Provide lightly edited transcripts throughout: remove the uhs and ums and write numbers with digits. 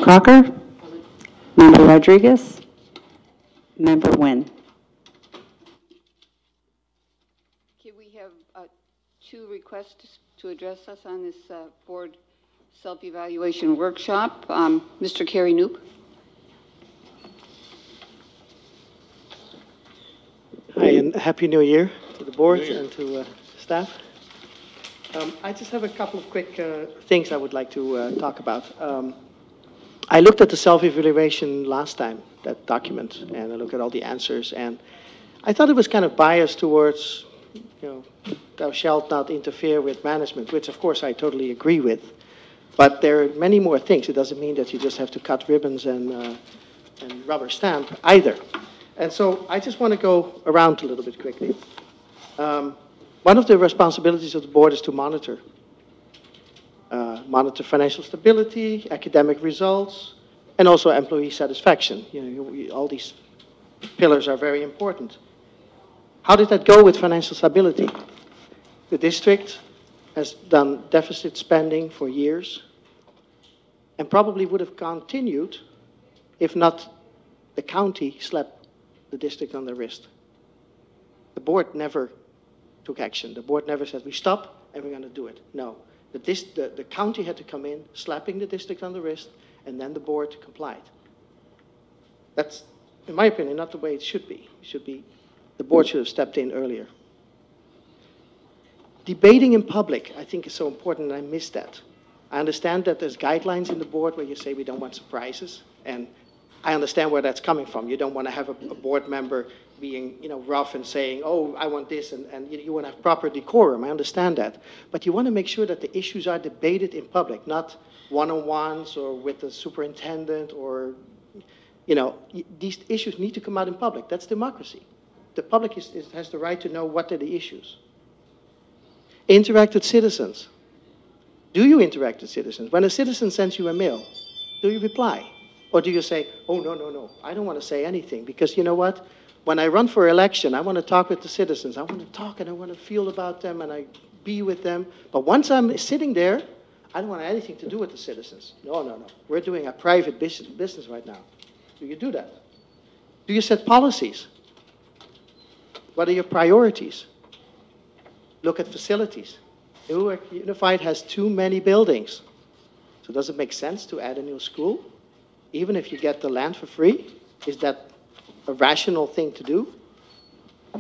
Crocker, Member Rodriguez, Member Nguyen. Okay, we have two requests to address us on this board self-evaluation workshop. Mr. Kerry Knoop. Hi, and Happy New Year to the board and to staff. I just have a couple of quick things I would like to talk about. I looked at the self-evaluation last time, that document, and I looked at all the answers, and I thought it was kind of biased towards, thou shalt not interfere with management, which of course I totally agree with. But there are many more things. It doesn't mean that you just have to cut ribbons and rubber stamp either. And so I just want to go around a little bit quickly. One of the responsibilities of the board is to monitor. Monitor financial stability, academic results, and also employee satisfaction. All these pillars are very important. How did that go with financial stability? The district has done deficit spending for years and probably would have continued if not the county slapped the district on the wrist. The board never took action. The board never said, we stop and we're going to do it. No. The county had to come in, slapping the district on the wrist, and then the board complied. That's, in my opinion, not the way it should be. The board should have stepped in earlier. Debating in public, I think, is so important, and I missed that. I understand that there's guidelines in the board where you say we don't want surprises, and I understand where that's coming from. You don't want to have a board member being, rough and saying, oh, I want this, and you want to have proper decorum. I understand that. But you want to make sure that the issues are debated in public, not one-on-ones or with the superintendent or, these issues need to come out in public. That's democracy. The public has the right to know what are the issues. Interact with citizens. Do you interact with citizens? When a citizen sends you a mail, do you reply? Or do you say, oh, no, I don't want to say anything, because you know what? When I run for election, I want to talk with the citizens. I want to talk and I want to feel about them and I be with them. But once I'm sitting there, I don't want anything to do with the citizens. No. We're doing a private business right now. Do you do that? Do you set policies? What are your priorities? Look at facilities. Newark Unified has too many buildings. So does it make sense to add a new school? Even if you get the land for free? Is that a rational thing to do?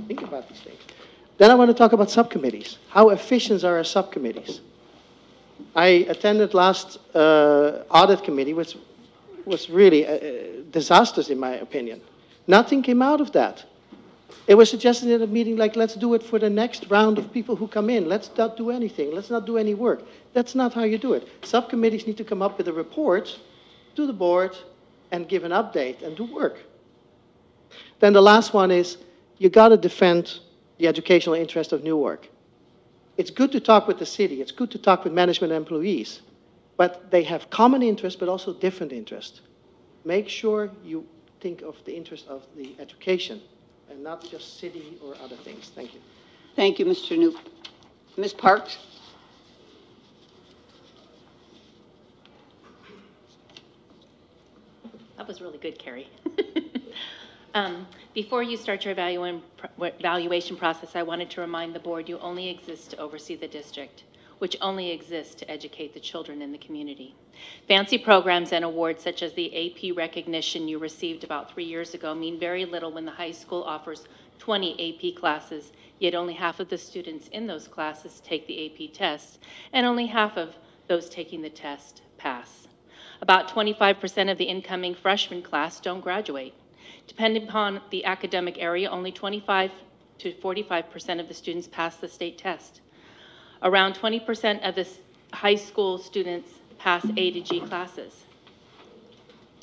Think about these things. Then I want to talk about subcommittees. How efficient are our subcommittees? I attended last audit committee, which was really disastrous in my opinion. Nothing came out of that. It was suggested in a meeting like, let's do it for the next round of people who come in. Let's not do anything. Let's not do any work. That's not how you do it. Subcommittees need to come up with a report to the board and give an update and do work. Then the last one is, you got to defend the educational interest of Newark. It's good to talk with the city. It's good to talk with management and employees. But they have common interests, but also different interests. Make sure you think of the interest of the education and not just city or other things. Thank you. Thank you, Mr. Knoop. Ms. Parks? That was really good, Carrie. Before you start your evaluation process, I wanted to remind the board you only exist to oversee the district, which only exists to educate the children in the community. Fancy programs and awards such as the AP recognition you received about 3 years ago mean very little when the high school offers 20 AP classes, yet only half of the students in those classes take the AP test, and only half of those taking the test pass. About 25% of the incoming freshman class don't graduate. Depending upon the academic area, only 25 to 45% of the students pass the state test. Around 20% of the high school students pass A to G classes.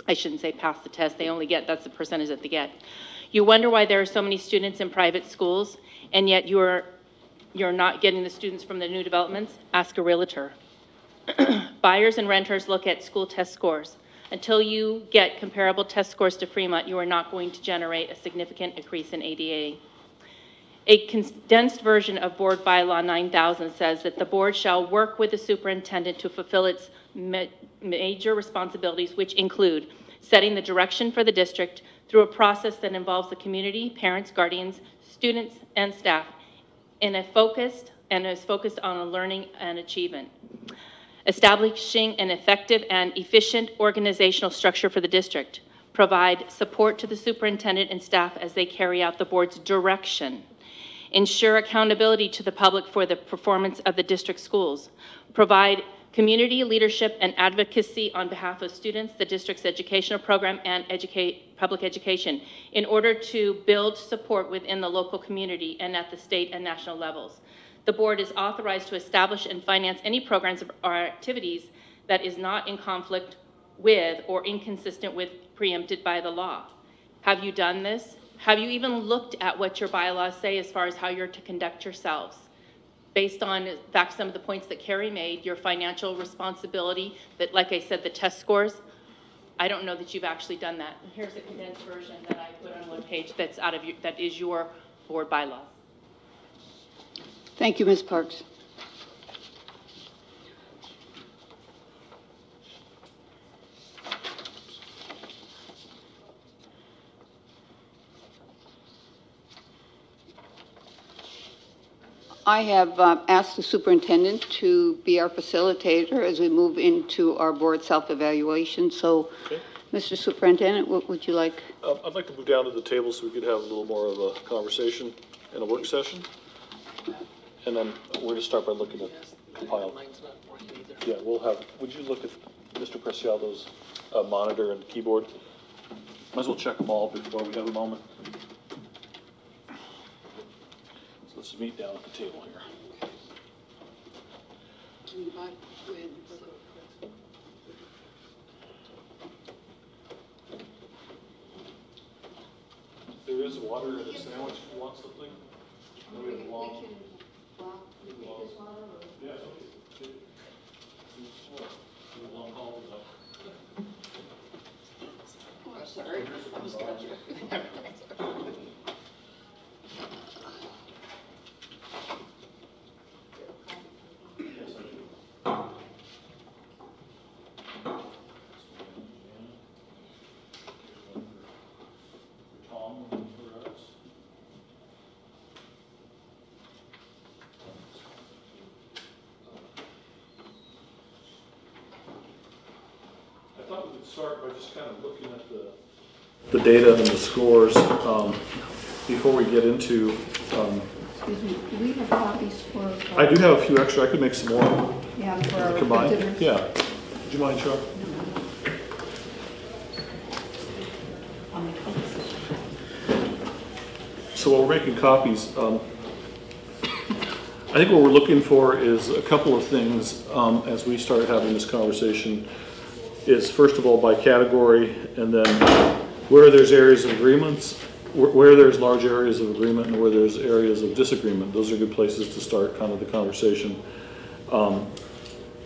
I shouldn't say pass the test, that's the percentage that they get. You wonder why there are so many students in private schools, and yet you're not getting the students from the new developments? Ask a realtor. Buyers and renters look at school test scores. Until you get comparable test scores to Fremont, you are not going to generate a significant increase in ADA. A condensed version of Board Bylaw 9000 says that the board shall work with the superintendent to fulfill its major responsibilities, which include setting the direction for the district through a process that involves the community, parents, guardians, students, and staff in a focused and is focused on learning and achievement. Establishing an effective and efficient organizational structure for the district. Provide support to the superintendent and staff as they carry out the board's direction. Ensure accountability to the public for the performance of the district schools. Provide community leadership and advocacy on behalf of students, the district's educational program, and public education in order to build support within the local community and at the state and national levels. The board is authorized to establish and finance any programs or activities that is not in conflict with or inconsistent with preempted by the law. Have you done this? Have you even looked at what your bylaws say as far as how you're to conduct yourselves? Based on, in fact, some of the points that Carrie made, your financial responsibility, that, like I said, the test scores, I don't know that you've actually done that. And here's a condensed version that I put on one page that's out of that is your board bylaws. Thank you, Ms. Parks. I have asked the superintendent to be our facilitator as we move into our board self-evaluation. So, okay. Mr. Superintendent, what would you like? I'd like to move down to the table so we could have a little more of a conversation in a work session. And then we're going to start by looking at compile. Yeah, we'll have, would you look at Mr. Preciado's monitor and keyboard? Might as well check them all before we have a moment. So let's meet down at the table here. There is water in a sandwich if you want something. We have long. Yeah, okay. Long haul is up. Oh, I'm sorry. I was touching. Start by just kind of looking at the data and the scores before we get into. Excuse me, do we have copies for? I do have a few extra. I could make some more. Yeah, for our combined. visitors. Yeah. Would you mind, Chuck? So while we're making copies, I think what we're looking for is a couple of things as we start having this conversation. Is first of all by category, and then where there's areas of agreements, where there's large areas of agreement, and where there's areas of disagreement. Those are good places to start kind of the conversation. But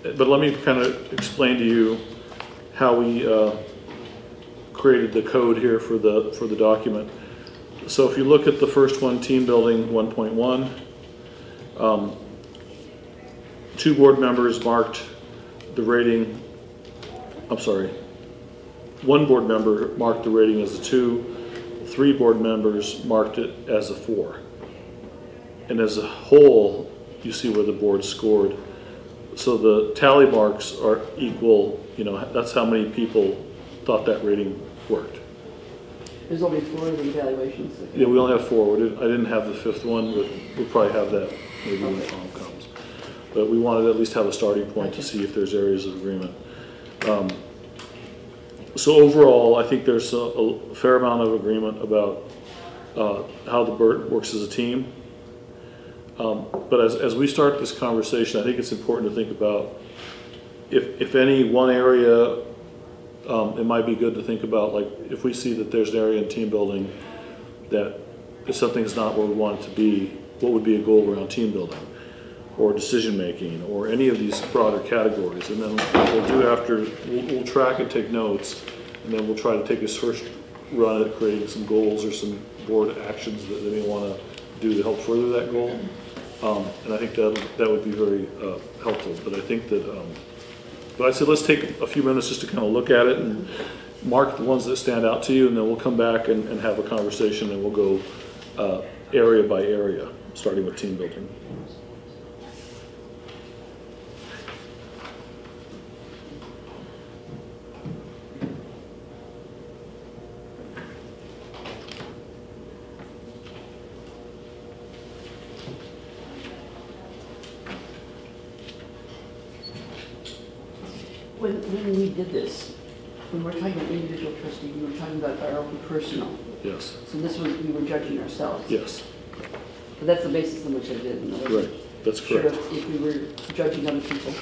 let me kind of explain to you how we created the code here for the document. So if you look at the first one, team building 1.1, 2 board members marked the rating. I'm sorry, 1 board member marked the rating as a 2, 3 board members marked it as a 4. And as a whole, you see where the board scored. So the tally marks are equal, you know, that's how many people thought that rating worked. There's only 4 of the evaluations. Yeah, we only have 4. I didn't have the 5th one, but we'll probably have that maybe when Tom comes. But we wanted to at least have a starting point to see if there's areas of agreement. So overall, I think there's a fair amount of agreement about how the BERT works as a team. But as we start this conversation, I think it's important to think about if any one area, it might be good to think about, like if we see that there's an area in team building that if something's not where we want it to be, what would be a goal around team building? Or decision making, or any of these broader categories. And then what we'll do after, we'll track and take notes, and then we'll try to take this first run at creating some goals or some board actions that they may want to do to help further that goal. And I think that would be very helpful. But I think that, but I said let's take a few minutes just to kind of look at it and mark the ones that stand out to you, and then we'll come back and have a conversation, and we'll go area by area, starting with team building. When we did this, when we're talking about individual trustee, we were talking about our own personal. Yes. So this was, we were judging ourselves. Yes. But that's the basis on which I did. Right. That's correct. Sure, if we were judging other people.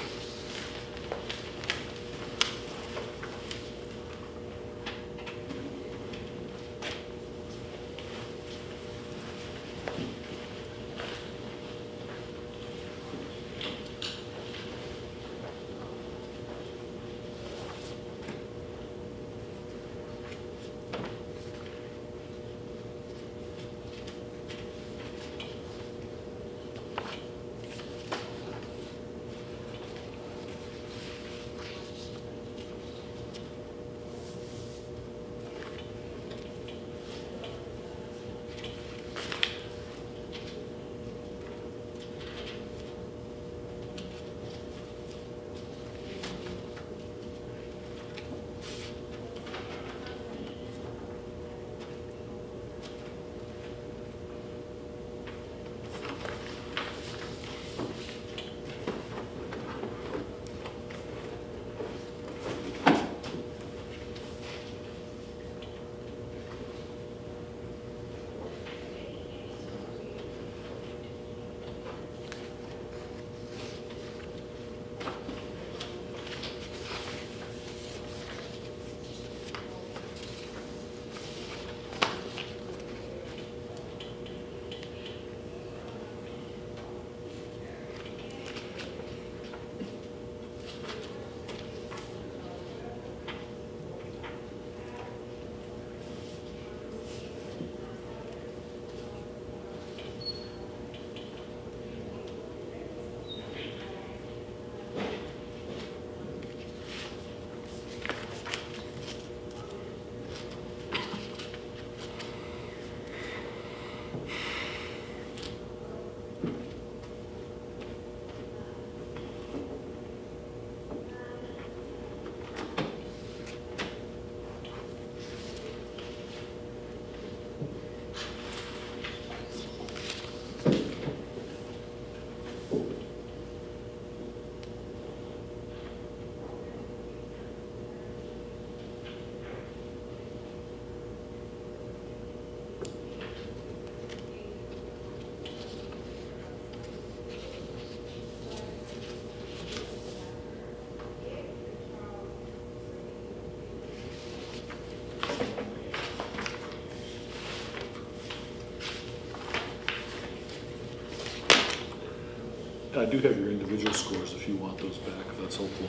I do have your individual scores if you want those back, if that's helpful.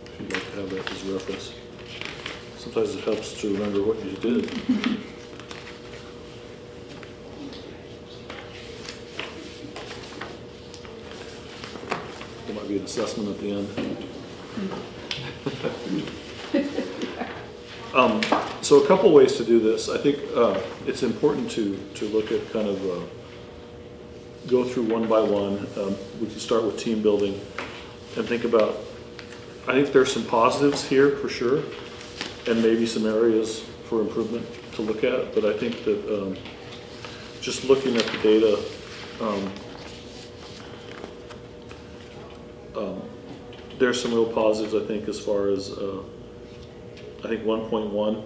If you'd like to have that as reference. Sometimes it helps to remember what you did. There might be an assessment at the end. So a couple ways to do this. I think it's important to look at kind of go through one by one. We can start with team building and think about, I think there's some positives here for sure, and maybe some areas for improvement to look at, but I think that just looking at the data, there's some real positives, I think, as far as, I think 1.1,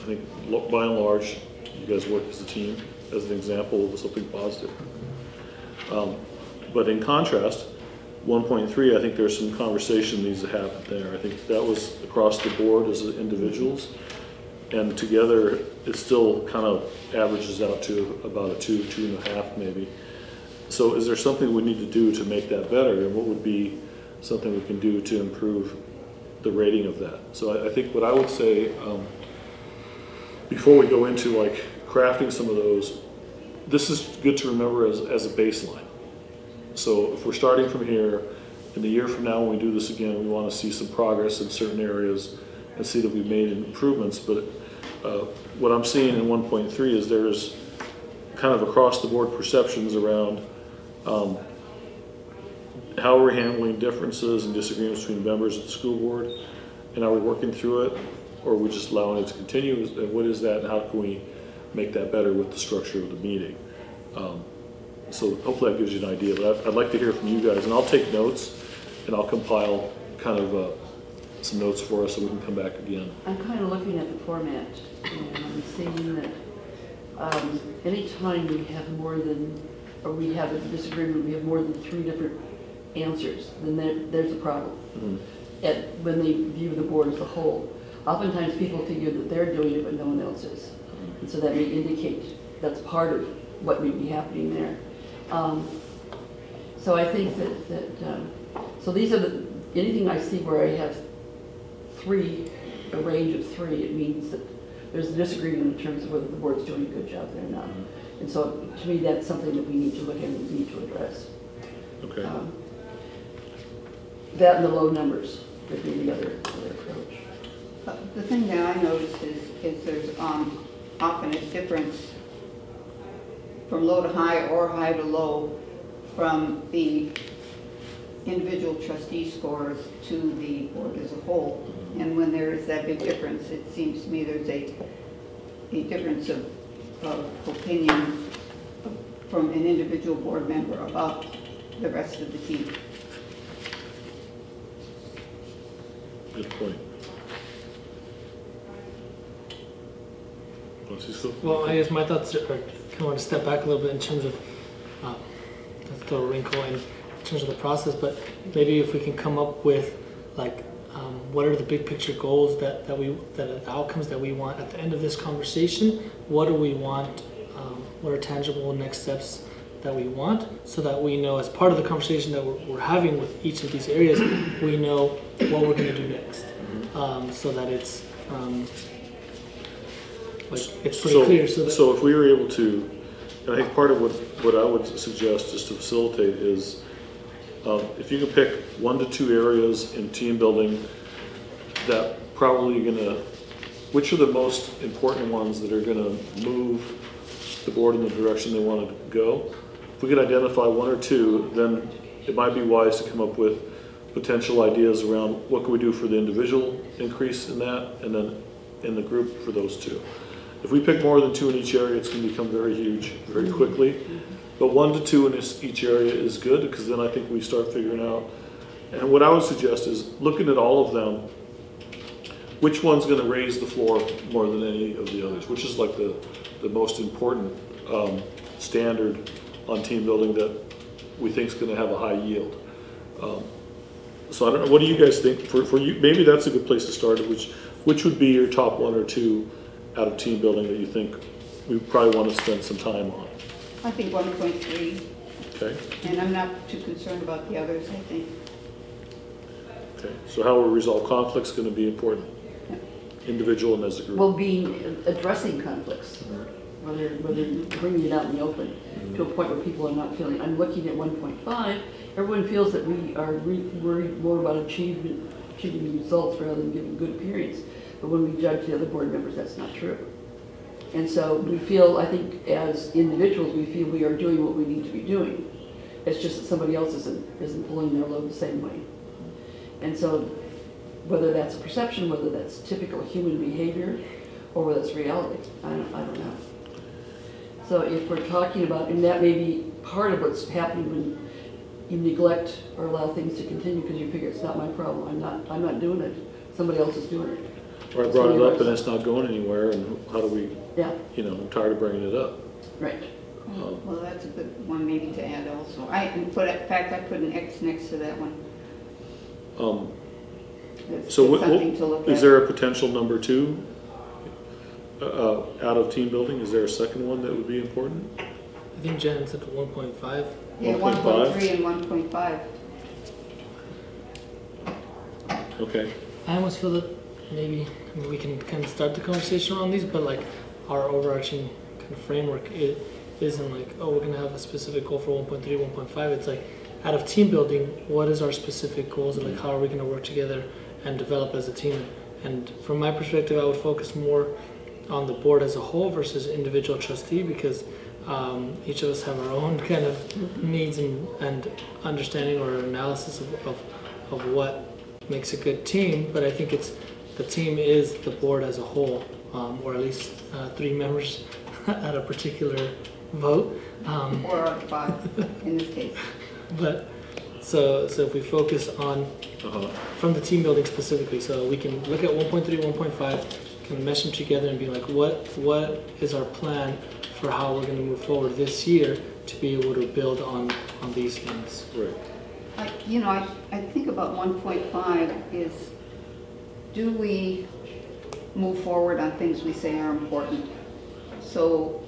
I think by and large, you guys work as a team, as an example of something positive. But in contrast, 1.3, I think there's some conversation needs to happen there. I think that was across the board as individuals, and together it still kind of averages out to about a 2, 2.5 maybe. So is there something we need to do to make that better, and what would be something we can do to improve the rating of that? So I think what I would say, before we go into like crafting some of those, this is good to remember as a baseline. So if we're starting from here, in a year from now when we do this again, we want to see some progress in certain areas and see that we've made improvements. But what I'm seeing in 1.3 is there's kind of across the board perceptions around how we're handling differences and disagreements between members of the school board, and are we working through it, or are we just allowing it to continue? And what is that, and how can we make that better with the structure of the meeting? So hopefully that gives you an idea, but I'd like to hear from you guys, and I'll take notes, and I'll compile kind of some notes for us so we can come back again. I'm kind of looking at the format, and I'm seeing that anytime we have more than, or we have a disagreement, we have more than 3 different answers, then there's a problem. Mm-hmm. When they view the board as a whole. Oftentimes people figure that they're doing it, but no one else is. And so that may indicate that's part of what may be happening there. So I think so these are anything I see where I have a range of 3, it means that there's a disagreement in terms of whether the board's doing a good job there or not. And so to me, that's something that we need to look at and need to address. Okay. That and the low numbers would be the other approach. The thing that I noticed is there's often a difference from low to high or high to low from the individual trustee scores to the board as a whole. And when there is that big difference, it seems to me there's a difference of opinion from an individual board member about the rest of the team. Good point. Well, I guess my thoughts are kind of want to step back a little bit in terms of that's still a wrinkle in terms of the process, but maybe if we can come up with like what are the big picture goals that are the outcomes that we want at the end of this conversation? What do we want? What are tangible next steps that we want, so that we know as part of the conversation that we're having with each of these areas, we know what we're going to do next, so that it's pretty clear. So if we were able to, and I think part of what I would suggest just to facilitate is if you can pick 1 to 2 areas in team building that probably which are the most important ones that are going to move the board in the direction they want to go. If we could identify 1 or 2, then it might be wise to come up with potential ideas around what can we do for the individual increase in that, and then in the group for those 2. If we pick more than 2 in each area, it's going to become very huge very quickly. But 1 to 2 in each area is good, because then I think we start figuring out. And what I would suggest is looking at all of them, which one's going to raise the floor more than any of the others, which is like the most important standard on team building that we think is going to have a high yield. So I don't know, what do you guys think? For you, maybe that's a good place to start. Which would be your top 1 or 2 out of team building that you think we probably want to spend some time on? I think 1.3. Okay. And I'm not too concerned about the others, I think. Okay. So how we resolve conflicts is going to be important, individual and as a group. Well, addressing conflicts, whether bringing it out in the open to a point where people are not feeling. I'm looking at 1.5. Everyone feels that we are worried more about achieving results rather than giving good appearance. But when we judge the other board members, that's not true. And so we feel, I think, as individuals, we feel we are doing what we need to be doing. It's just that somebody else isn't pulling their load the same way. And so whether that's perception, whether that's typical human behavior, or whether it's reality, I don't know. So if we're talking about, and that may be part of what's happening when you neglect or allow things to continue because you figure it's not my problem, I'm not doing it, somebody else is doing it. Or I brought it up and it's not going anywhere, and how do we, I'm tired of bringing it up. Right. Well, that's a good one maybe to add also. In fact, I put an X next to that one. So something to look is at. there a potential number 2 out of team building? Is there a second one that would be important? I think Jen said 1.5. Yeah, 1.3 and 1.5. Okay. I almost feel that maybe we can kind of start the conversation around these, but like our overarching kind of framework, isn't like, oh, we're going to have a specific goal for 1.3, 1.5. It's like, out of team building, what is our specific goals and like how are we going to work together and develop as a team? And from my perspective, I would focus more on the board as a whole versus individual trustee, because each of us have our own kind of needs and understanding or analysis of what makes a good team. But I think it's the team is the board as a whole, or at least 3 members at a particular vote. 4 out of 5 in this case. But so if we focus on from the team building specifically, so we can look at 1.3, 1.5, can mesh them together and be like, what is our plan for how we're going to move forward this year to be able to build on these things. Right. I think about 1.5 is, do we move forward on things we say are important? So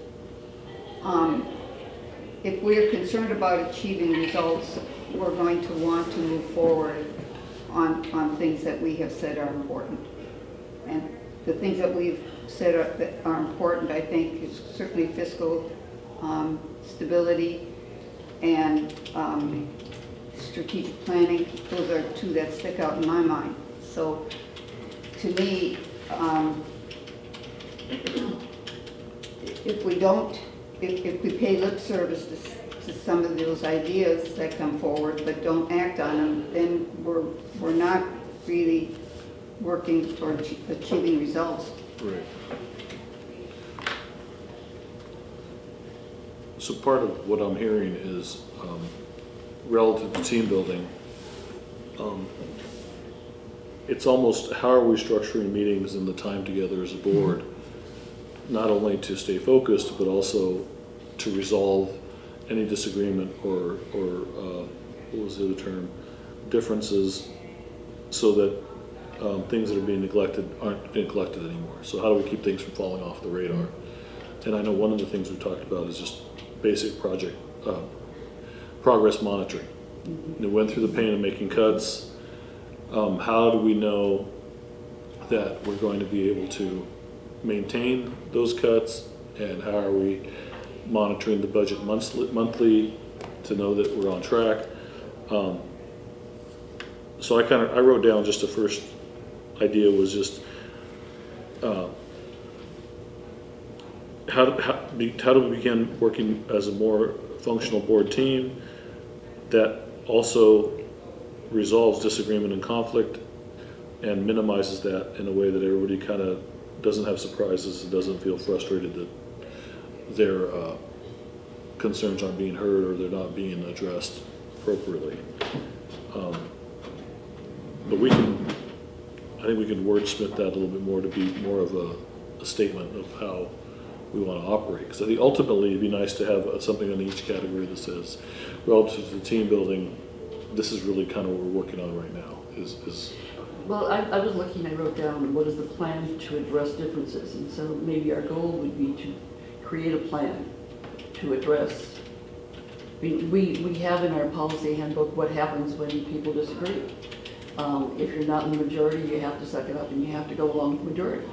if we're concerned about achieving results, we're going to want to move forward on things that we have said are important. And the things that we've said that are important, I think, is certainly fiscal stability and strategic planning. Those are 2 that stick out in my mind. So to me, if we pay lip service to some of those ideas that come forward but don't act on them, then we're not really working toward achieving results. Right. So part of what I'm hearing is relative to team building, it's almost how are we structuring meetings and the time together as a board, not only to stay focused, but also to resolve any disagreement or what was the other term, differences, so that things that are being neglected aren't neglected anymore. So how do we keep things from falling off the radar? And I know one of the things we talked about is just basic project progress monitoring. We went through the pain of making cuts. How do we know that we're going to be able to maintain those cuts, and how are we monitoring the budget monthly to know that we're on track? So I wrote down just the first idea was just how do we begin working as a more functional board team that also resolves disagreement and conflict and minimizes that in a way that everybody kind of doesn't have surprises and doesn't feel frustrated that their concerns aren't being heard or they're not being addressed appropriately. But I think we can wordsmith that a little bit more to be more of a statement of how we want to operate. Because I think ultimately it'd be nice to have something on each category that says, relative to the team building, this is really kind of what we're working on right now. Well, I was looking, I wrote down what is the plan to address differences, and so maybe our goal would be to create a plan to address. We have in our policy handbook what happens when people disagree. If you're not in the majority, you have to suck it up and you have to go along with the majority.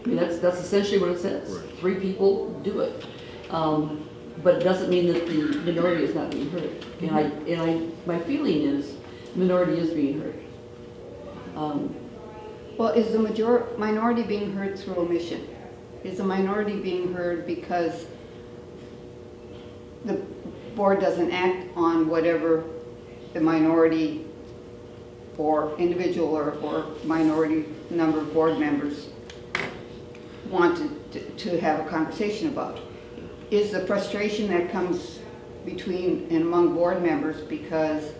I mean, that's essentially what it says. Right. 3 people do it. But it doesn't mean that the minority is not being heard. And my feeling is the minority is being heard. Well, is the minority being heard through omission? Is the minority being heard because the board doesn't act on whatever the minority or individual or minority number of board members wanted to have a conversation about? Is the frustration that comes between and among board members because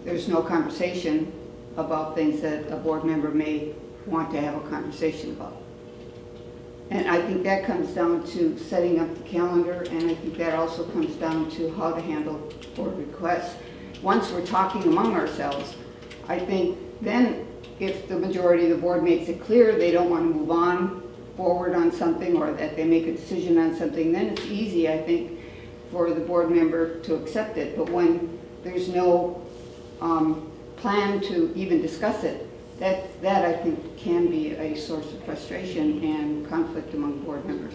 there's no conversation about things that a board member may want to have a conversation about? And I think that comes down to setting up the calendar, and I think that also comes down to how to handle board requests. Once we're talking among ourselves, I think then if the majority of the board makes it clear they don't want to move on forward on something, or that they make a decision on something, then it's easy, I think, for the board member to accept it. But when there's no plan to even discuss it, that I think can be a source of frustration and conflict among board members.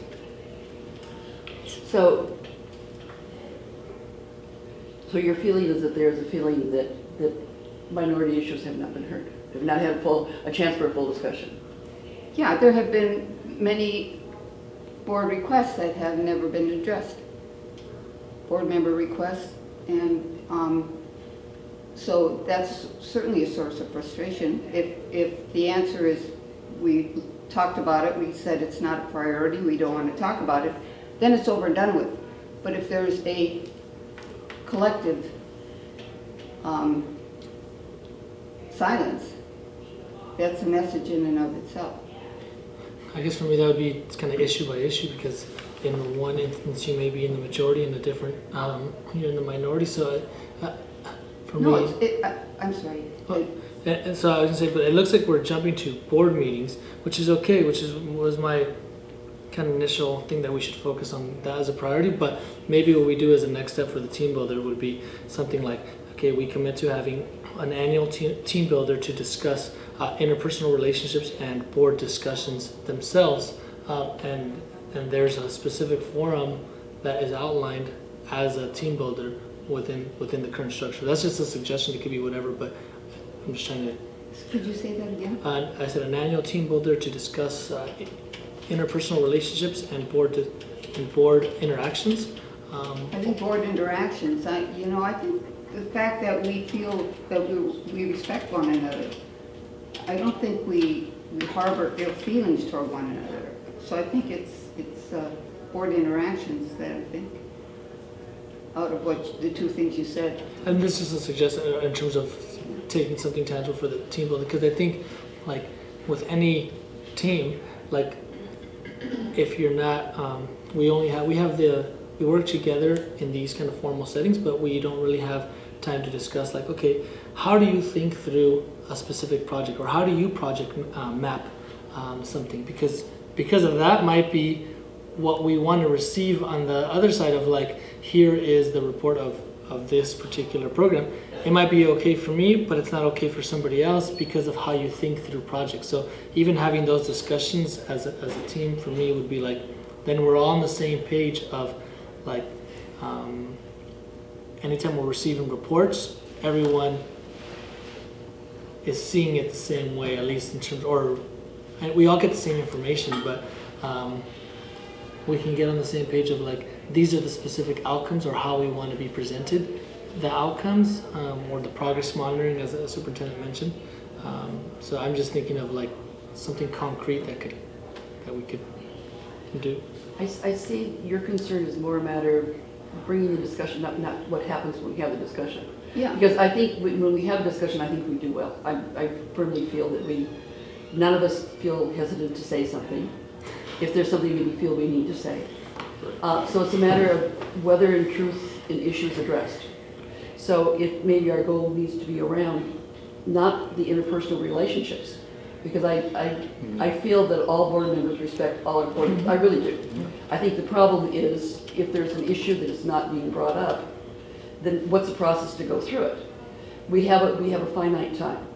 So your feeling is that there's a feeling that minority issues have not been heard, have not had a chance for a full discussion. Yeah, there have been many board requests that have never been addressed. Board member requests, and so that's certainly a source of frustration. If the answer is we talked about it, we said it's not a priority, we don't want to talk about it, then it's over and done with. But if there's a collective silence, that's a message in and of itself. I guess for me that would be kind of issue by issue, because in one instance you may be in the majority, in a different you're in the minority. So for No, me, I'm sorry. and so I was gonna say, but it looks like we're jumping to board meetings, which is okay, was my kind of initial thing that we should focus on that as a priority. But maybe what we do as a next step for the team builder would be something like, okay, we commit to having an annual team builder to discuss interpersonal relationships and board discussions themselves, and there's a specific forum that is outlined as a team builder within the current structure. That's just a suggestion. It could be whatever, but I'm just trying to. Could you say that again? I said an annual team builder to discuss interpersonal relationships and board interactions. I think board interactions, I think the fact that we feel that we respect one another, I don't think we harbor ill feelings toward one another. So I think it's board interactions that I think, out of what the two things you said. And this is a suggestion in terms of taking something tangible for the team builder, because I think, like with any team, like if you're not, we work together in these kind of formal settings, but we don't really have time to discuss, like, okay, how do you think through a specific project, or how do you project map something? Because of that might be what we want to receive on the other side of, like, here is the report of this particular program. It might be okay for me, but it's not okay for somebody else because of how you think through projects. So even having those discussions as a team for me would be like, then we're all on the same page of, like, anytime we're receiving reports, everyone is seeing it the same way, at least in terms, and we all get the same information, but we can get on the same page of, like, these are the specific outcomes, or how we want to be presented the outcomes, or the progress monitoring, as the superintendent mentioned. So I'm just thinking of, like, something concrete that we could do. I see your concern is more a matter of bringing the discussion up, not what happens when we have the discussion. Yeah. Because I think when we have a discussion, I think we do well. I firmly feel that none of us feel hesitant to say something if there's something that we feel we need to say. So it's a matter of whether in truth an issue is addressed. So if maybe our goal needs to be around not the interpersonal relationships, because I feel that all board members respect all our board members. I really do. I think the problem is if there's an issue that is not being brought up, then what's the process to go through it? We have a finite time.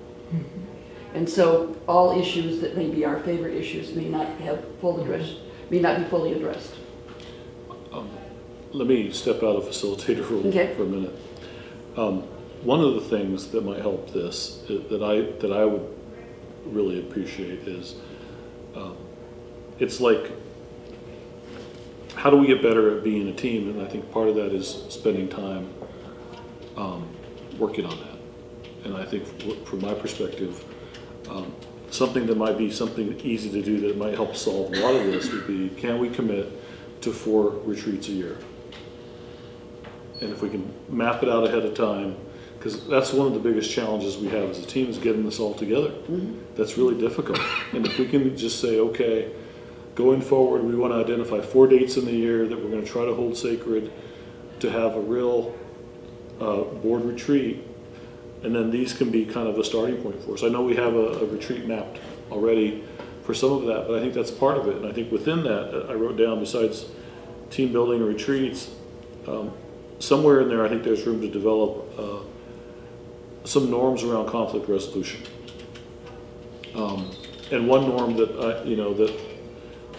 And so all issues that may be our favorite issues may not have may not be fully addressed. Let me step out of facilitator role for a minute. One of the things that might help this that I would really appreciate is it's like, how do we get better at being a team? And I think part of that is spending time working on that. And I think from my perspective, something that might be something easy to do that might help solve a lot of this would be, can we commit to 4 retreats a year? And if we can map it out ahead of time, because that's one of the biggest challenges we have as a team, is getting this all together. That's really difficult. And if we can just say, okay, going forward, we want to identify 4 dates in the year that we're going to try to hold sacred to have a real board retreat, and then these can be kind of a starting point for us. I know we have a retreat mapped already for some of that, but I think that's part of it. And I think within that, I wrote down, besides team building and retreats, somewhere in there, I think there's room to develop some norms around conflict resolution. And one norm that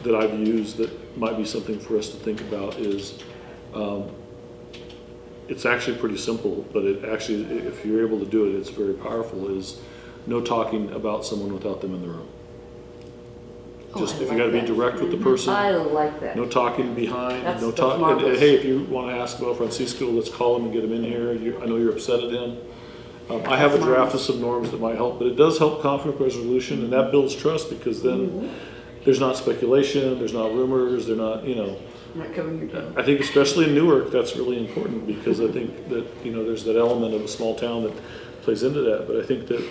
that I've used that might be something for us to think about is, it's actually pretty simple, but it actually, if you're able to do it, it's very powerful, is no talking about someone without them in the room. Just if you gotta be direct with the person. I like that. No talking behind, That's- no that's talk, and marvelous. hey, if you wanna ask about Francisco, let's call him and get him in here. I know you're upset at him. I have a draft of some norms that might help, but it does help conflict resolution, and that builds trust, because then there's not speculation, there's not rumors, they're not, you know. Not covering your tongue. I think especially in Newark, that's really important, because I think that, you know, there's that element of a small town that plays into that. But I think that,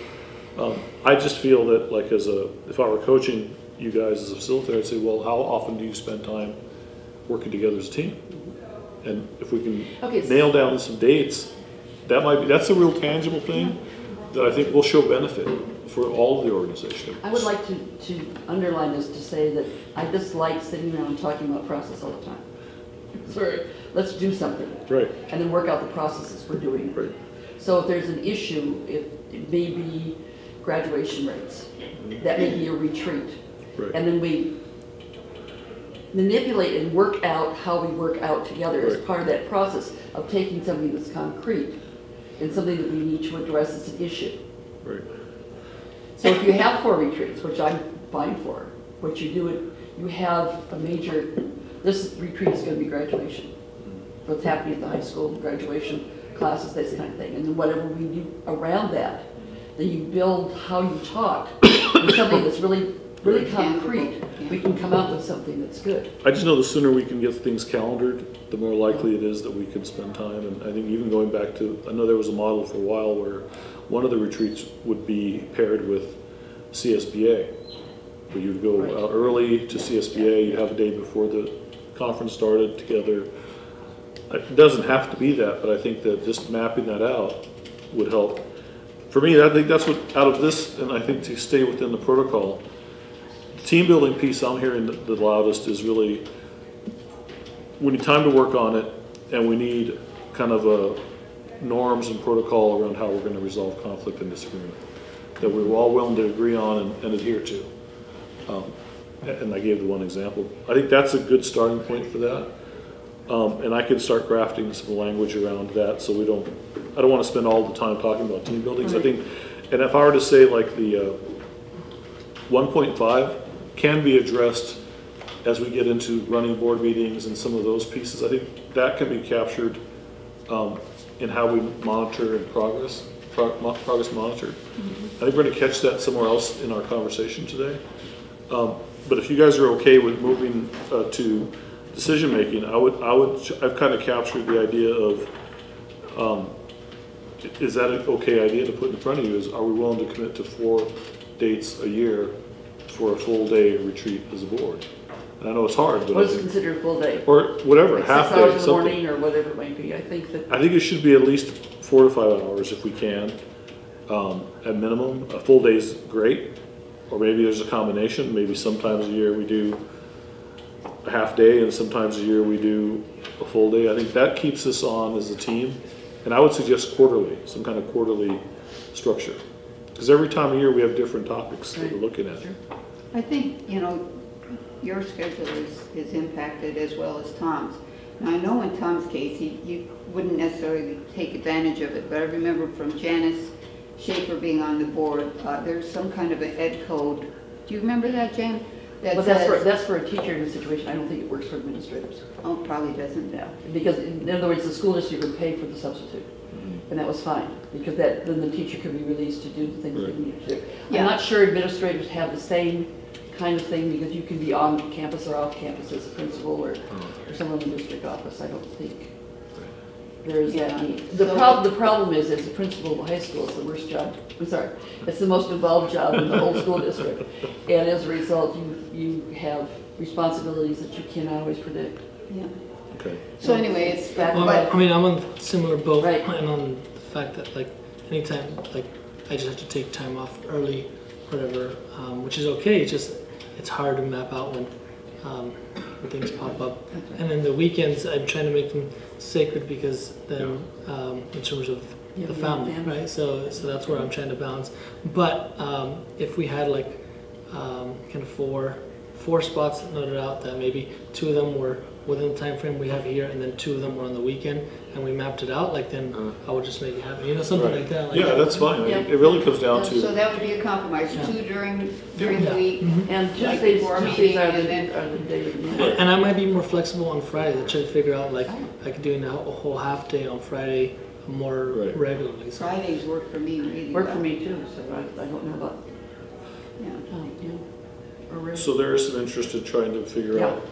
I just feel that, like, if I were coaching you guys as a facilitator, I'd say, well, how often do you spend time working together as a team? And if we can Okay, nail down some dates, that's a real tangible thing that I think will show benefit for all of the organization. I would like to underline this, to say that I dislike sitting around and talking about process all the time. Sorry, let's do something. Right. And then work out the processes we're doing. Right. So if there's an issue, it may be graduation rates. That may be a retreat. Right. And then we manipulate and work out how we work out together as Right. part of that process of taking something that's concrete and something that we need to address as an issue. Right. So if you have 4 retreats, which I'm fine for, what you do, you have a major, this retreat is going to be graduation. What's happening at the high school, graduation classes, this kind of thing. And then whatever we do around that, then you build how you talk with something that's really concrete. We can come up with something that's good. I just know the sooner we can get things calendared, the more likely it is that we can spend time. And I think even going back to, I know there was a model for a while where one of the retreats would be paired with CSBA. Where you'd go out early to CSBA, you'd have a day before the conference started together. It doesn't have to be that, but I think that just mapping that out would help. For me, I think that's what, out of this, and I think to stay within the protocol, the team building piece I'm hearing the loudest is really, we need time to work on it, and we need kind of a norms and protocol around how we're going to resolve conflict and disagreement that we were all willing to agree on and adhere to. And I gave the one example. I think that's a good starting point for that. And I could start crafting some language around that, so I don't want to spend all the time talking about team buildings. I think, and if I were to say like the 1.5 can be addressed as we get into running board meetings and some of those pieces, I think that can be captured in how we monitor and progress monitored. I think we're going to catch that somewhere else in our conversation today. But if you guys are okay with moving to decision making, I've kind of captured the idea of, is that an okay idea to put in front of you? Is, are we willing to commit to 4 dates a year for a full day retreat as a board? And I know it's hard, but What's considered a full day? or whatever, Like half 6 day, hours in the something. morning or whatever it might be. I think it should be at least 4 to 5 hours if we can, at minimum. A full day is great, or maybe there's a combination. Maybe sometimes a year we do a half day, and sometimes a year we do a full day. I think that keeps us on as a team, and I would suggest quarterly, some kind of quarterly structure, because every time of year we have different topics that we're looking at. Sure. I think, your schedule is impacted as well as Tom's. Now, I know in Tom's case, you wouldn't necessarily take advantage of it, but I remember from Janice Schaefer being on the board, there's some kind of an ed code. Do you remember that, Jan? That But says, that's for a teacher in a situation. I don't think it works for administrators. oh, probably doesn't. Yeah, because in other words, the school district would pay for the substitute, and that was fine, because then the teacher could be released to do the things they need to do. Yeah. I'm not sure administrators have the same kind of thing, because you can be on campus or off campus as a principal or someone in the district office. I don't think there is that need. The problem is, as a principal of a high school, it's the worst job. I'm sorry, it's the most involved job in the whole school district, and as a result, you have responsibilities that you cannot always predict. Yeah. Okay. So anyway, it's, Well, but I mean, I'm on a similar boat, Right. and on the fact that like anytime, like I just have to take time off early, whatever, which is okay. It's just it's hard to map out when things pop up, and then the weekends I'm trying to make them sacred, because then in terms of the family, right? So that's where I'm trying to balance. But if we had like kind of 4 spots noted out that maybe 2 of them were within the time frame we have here, and then 2 of them were on the weekend, and we mapped it out, like then I would just make it happen, you know, something Right. like that. Like Yeah, that's fine. Yeah. It really comes down So to, that would be a compromise, Yeah. 2 during the week. And Like Tuesdays, before a Tuesdays meeting, are and the then- day of the meeting. And I might be more flexible on Friday to try to figure out like doing a whole half day on Friday more Right. regularly. So. Fridays work for me really Work for well. me too, so I don't know about, Yeah. you know, or Rick. so there is some interest in trying to figure Yeah. out,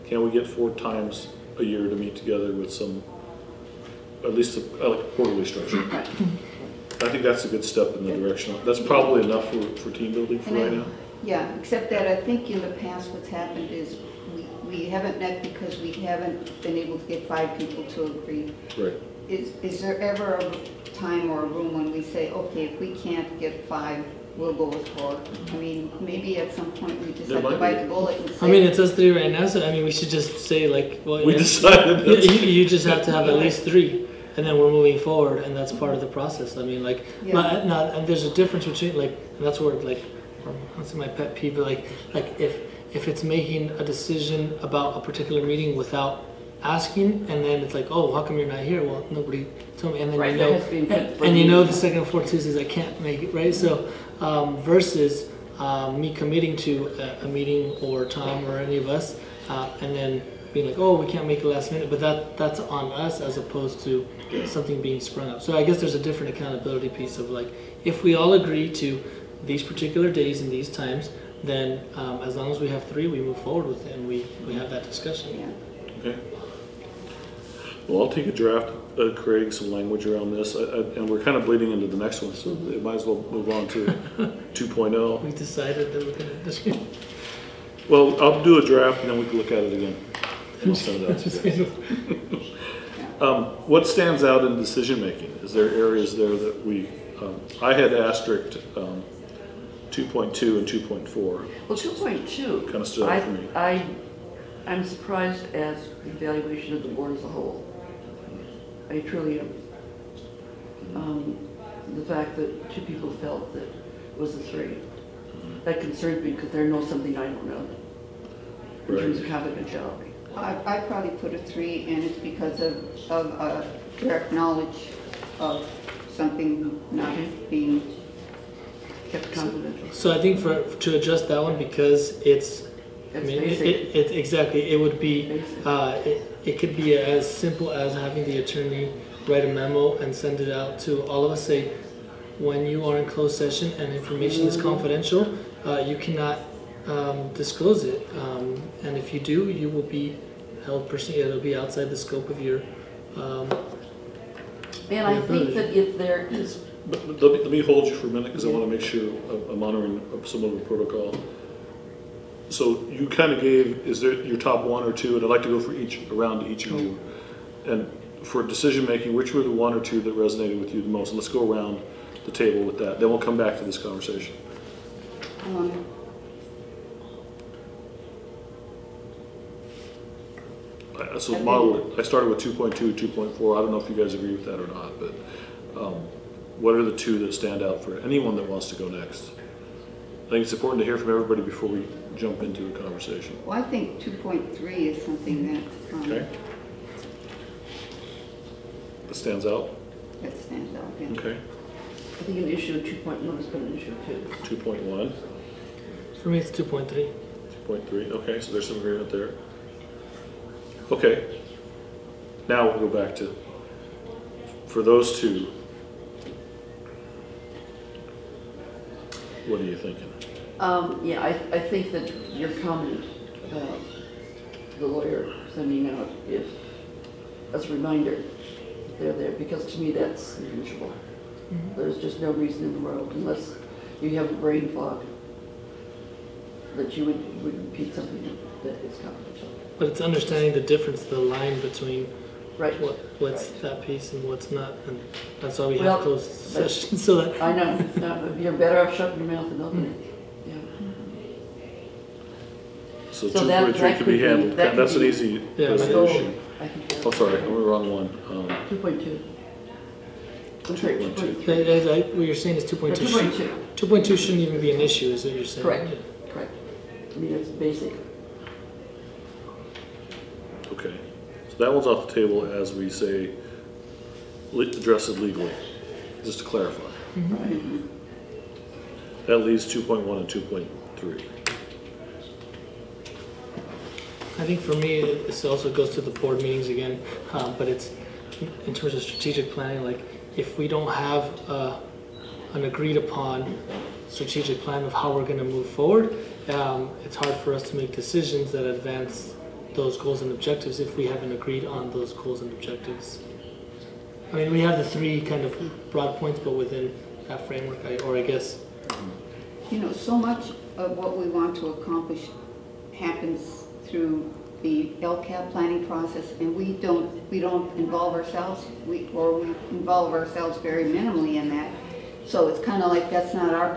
can we get 4 times a year to meet together with some, at least like a quarterly structure. Right. I think that's a good step in the direction. That's probably enough for team building for And right I- now. Yeah, except that I think in the past what's happened is we haven't met because we haven't been able to get 5 people to agree. Right. Is there ever a time or a room when we say, okay, if we can't get 5, we'll go with 4? I mean, maybe at some point we just There have to might bite be. the bullet and say. I mean, it's us 3 right now, so I mean, we should just say like, well, We yeah, decided you, that's. you just have to have at least 3, and then we're moving forward, and that's part of the process. I mean, like, Yeah. now, and there's a difference between like, and that's where like, that's my pet peeve, but like if it's making a decision about a particular meeting without asking, and then it's like, oh, how come you're not here? Well, nobody told me, and then Right, you that know, has been good for and you me. know the second and fourth Tuesdays I can't make it, right? So versus me committing to a meeting or Tom or any of us, and then being like, oh, we can't make it last minute, but that's on us as opposed to something being sprung up. So I guess there's a different accountability piece of like, if we all agree to these particular days and these times, then as long as we have 3, we move forward with it and we have that discussion. Yeah. Okay. Well, I'll take a draft, Craig, some language around this, and we're kind of bleeding into the next one, so it might as well move on to 2.0. We decided that we're going to. Well, I'll do a draft and then we can look at it again. And I'll send it out to you guys. What stands out in decision making? Is there areas there that we, I had asterisked 2.2 and 2.4. Well, 2.2. Kind of stood out for me. I'm surprised at the evaluation of the board as a whole. I truly am. The fact that 2 people felt that it was a 3. That concerns me because they know something I don't know in terms of confidentiality. I probably put a 3, and it's because of direct knowledge of something not being. Kept confidential. So I think to adjust that one, because it's, I It's mean, basic. it exactly, it would be, Basic. it could be as simple as having the attorney write a memo and send it out to all of us, say, when you are in closed session and information is confidential, you cannot disclose it. And if you do, you will be held personally, it'll be outside the scope of your, And I think that if there is, But let me hold you for a minute because I want to make sure I'm honoring some of the protocol. So you kind of gave, is there your top 1 or 2, and I'd like to go for around each of you. And for decision making, which were the 1 or 2 that resonated with you the most? Let's go around the table with that. Then we'll come back to this conversation. So model it. I started with 2.2, 2.4. I don't know if you guys agree with that or not, but what are the 2 that stand out for anyone that wants to go next? I think it's important to hear from everybody before we jump into a conversation. Well, I think 2.3 is something that. Okay. That stands out? That stands out, yeah. Okay. I think an issue of 2.1 is been an issue too. 2.1, for me, it's 2.3. 2.3. Okay, so there's some agreement there. Okay. Now we'll go back to, for those 2, what are you thinking? Yeah, I think that your comment about the lawyer sending out if, as a reminder, they're there, because to me that's unusual. There's just no reason in the world, unless you have a brain fog, that you would repeat something that is confidential. But it's understanding the difference, the line between Right. what's that piece and what's not, and that's why we Well, have closed sessions, so that. I know, you're better off shutting your mouth than opening it. Yeah. So So that 2.3 could could be be- handled. that could That's an be- easy Yeah, resolution. I think Oh, sorry, I'm on the wrong one. 2.2. I'm sorry, 2.2. What you're saying is 2.2. 2.2. 2.2 shouldn't even be an issue, is what you're saying. Correct. Yeah. Correct. I mean, it's basic. Okay, so that one's off the table as we say, address it legally, just to clarify. Right. That leaves 2.1 and 2.3. I think for me, this also goes to the board meetings again, but it's in terms of strategic planning, like if we don't have an agreed upon strategic plan of how we're going to move forward, it's hard for us to make decisions that advance those goals and objectives if we haven't agreed on those goals and objectives. I mean, we have the three kind of broad points, but within that framework, I guess. You know, so much of what we want to accomplish happens through the LCAP planning process, and we don't involve ourselves, we involve ourselves very minimally in that. So it's kind of like that's not our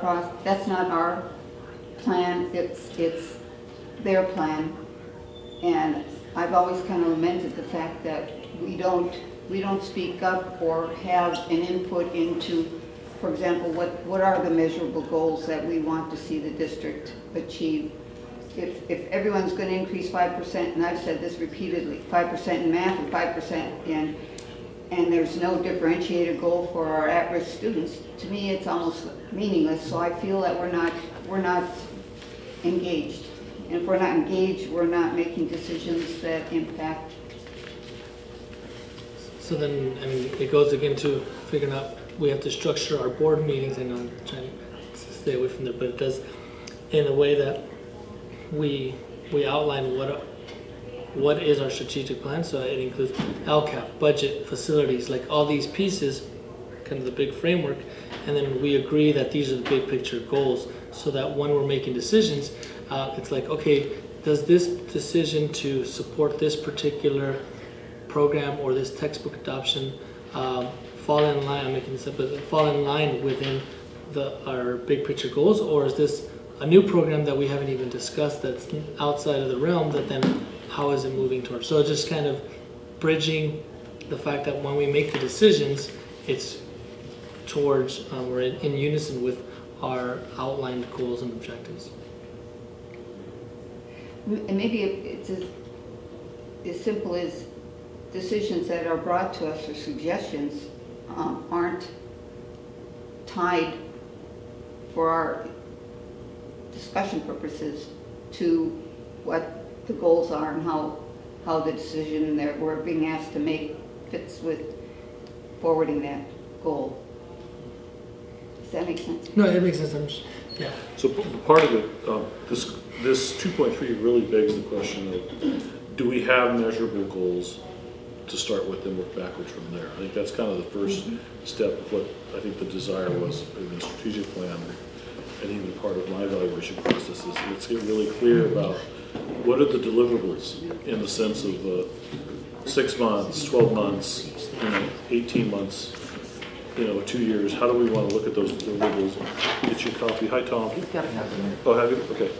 plan. It's their plan, and I've always kind of lamented the fact that we don't speak up or have an input into, for example, what are the measurable goals that we want to see the district achieve. If everyone's going to increase 5%, and I've said this repeatedly, 5% in math and 5% in, and there's no differentiated goal for our at-risk students, to me it's almost meaningless. So I feel that we're not engaged. And if we're not engaged, we're not making decisions that impact. So then, I mean, it goes again to figuring out, we have to structure our board meetings, and I'm trying to stay away from there, but it does in a way that we outline what is our strategic plan. So it includes LCAP, budget, facilities, like all these pieces, kind of the big framework, and then we agree that these are the big picture goals, so that when we're making decisions, it's like, okay, does this decision to support this particular program or this textbook adoption fall in line, I'm making this up, but fall in line within our big picture goals, or is this a new program that we haven't even discussed that's outside of the realm, that then how is it moving towards? So just kind of bridging the fact that when we make the decisions, it's towards, we're in unison with our outlined goals and objectives. And maybe it's as simple as decisions that are brought to us or suggestions aren't tied for our discussion purposes to what the goals are and how the decision that we're being asked to make fits with forwarding that goal. Does that make sense? No, it makes sense. Yeah. So part of it, this 2.3 really begs the question of, do we have measurable goals to start with and work backwards from there? I think that's kind of the first step of what I think the desire was in the strategic plan, and even part of my evaluation process is let's get really clear about what are the deliverables in the sense of 6 months, 12 months, 18 months, 2 years. How do we want to look at those deliverables? Get your copy. Hi, Tom. You've got to have them. Oh, have you? Okay.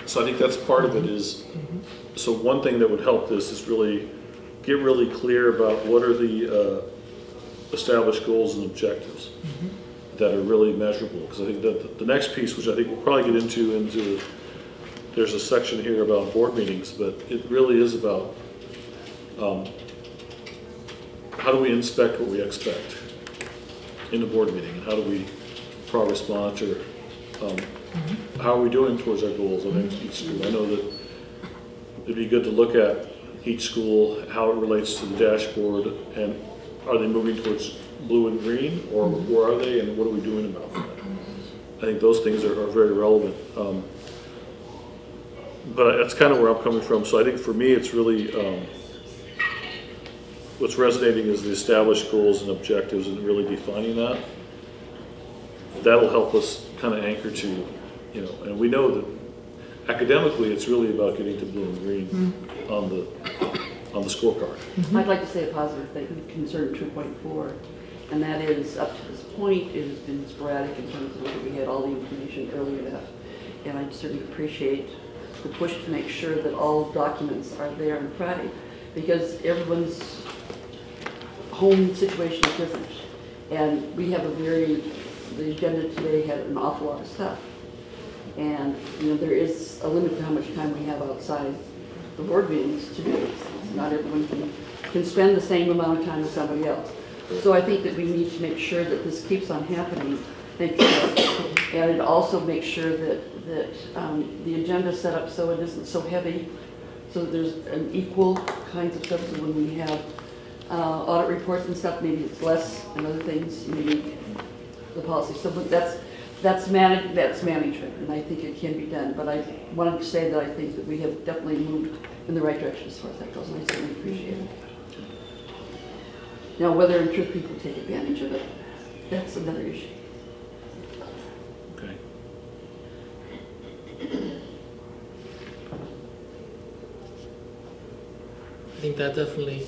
So I think that's part of it is, so one thing that would help this is really get really clear about what are the established goals and objectives that are really measurable. Because I think that the next piece, which I think we'll probably get into, there's a section here about board meetings, but it really is about how do we inspect what we expect in a board meeting, and how do we progress monitor how are we doing towards our goals on each school. I know that it'd be good to look at each school, how it relates to the dashboard, and are they moving towards blue and green, or where are they, and what are we doing about that? I think those things are very relevant. But that's kind of where I'm coming from. So I think for me, it's really, what's resonating is the established goals and objectives and really defining that. That'll help us kind of anchor to, and we know that academically it's really about getting to blue and green on the scorecard. I'd like to say a positive thing concerning 2.4, and that is up to this point it has been sporadic in terms of whether we had all the information early enough, and I certainly appreciate the push to make sure that all documents are there on Friday, because everyone's home situation is different, and we have the agenda today had an awful lot of stuff, And, you know, there is a limit to how much time we have outside the board meetings to do this. Not everyone can spend the same amount of time as somebody else. So I think that we need to make sure that this keeps on happening. And it also makes sure that the agenda is set up so it isn't so heavy, so that there's an equal kinds of stuff. So when we have audit reports and stuff, maybe it's less, and other things, maybe the policy. So but that's management, and I think it can be done. But I wanted to say that I think that we have definitely moved in the right direction as far as that goes, and I certainly appreciate it. Now, whether in truth people take advantage of it, that's another issue. Okay. I think that definitely,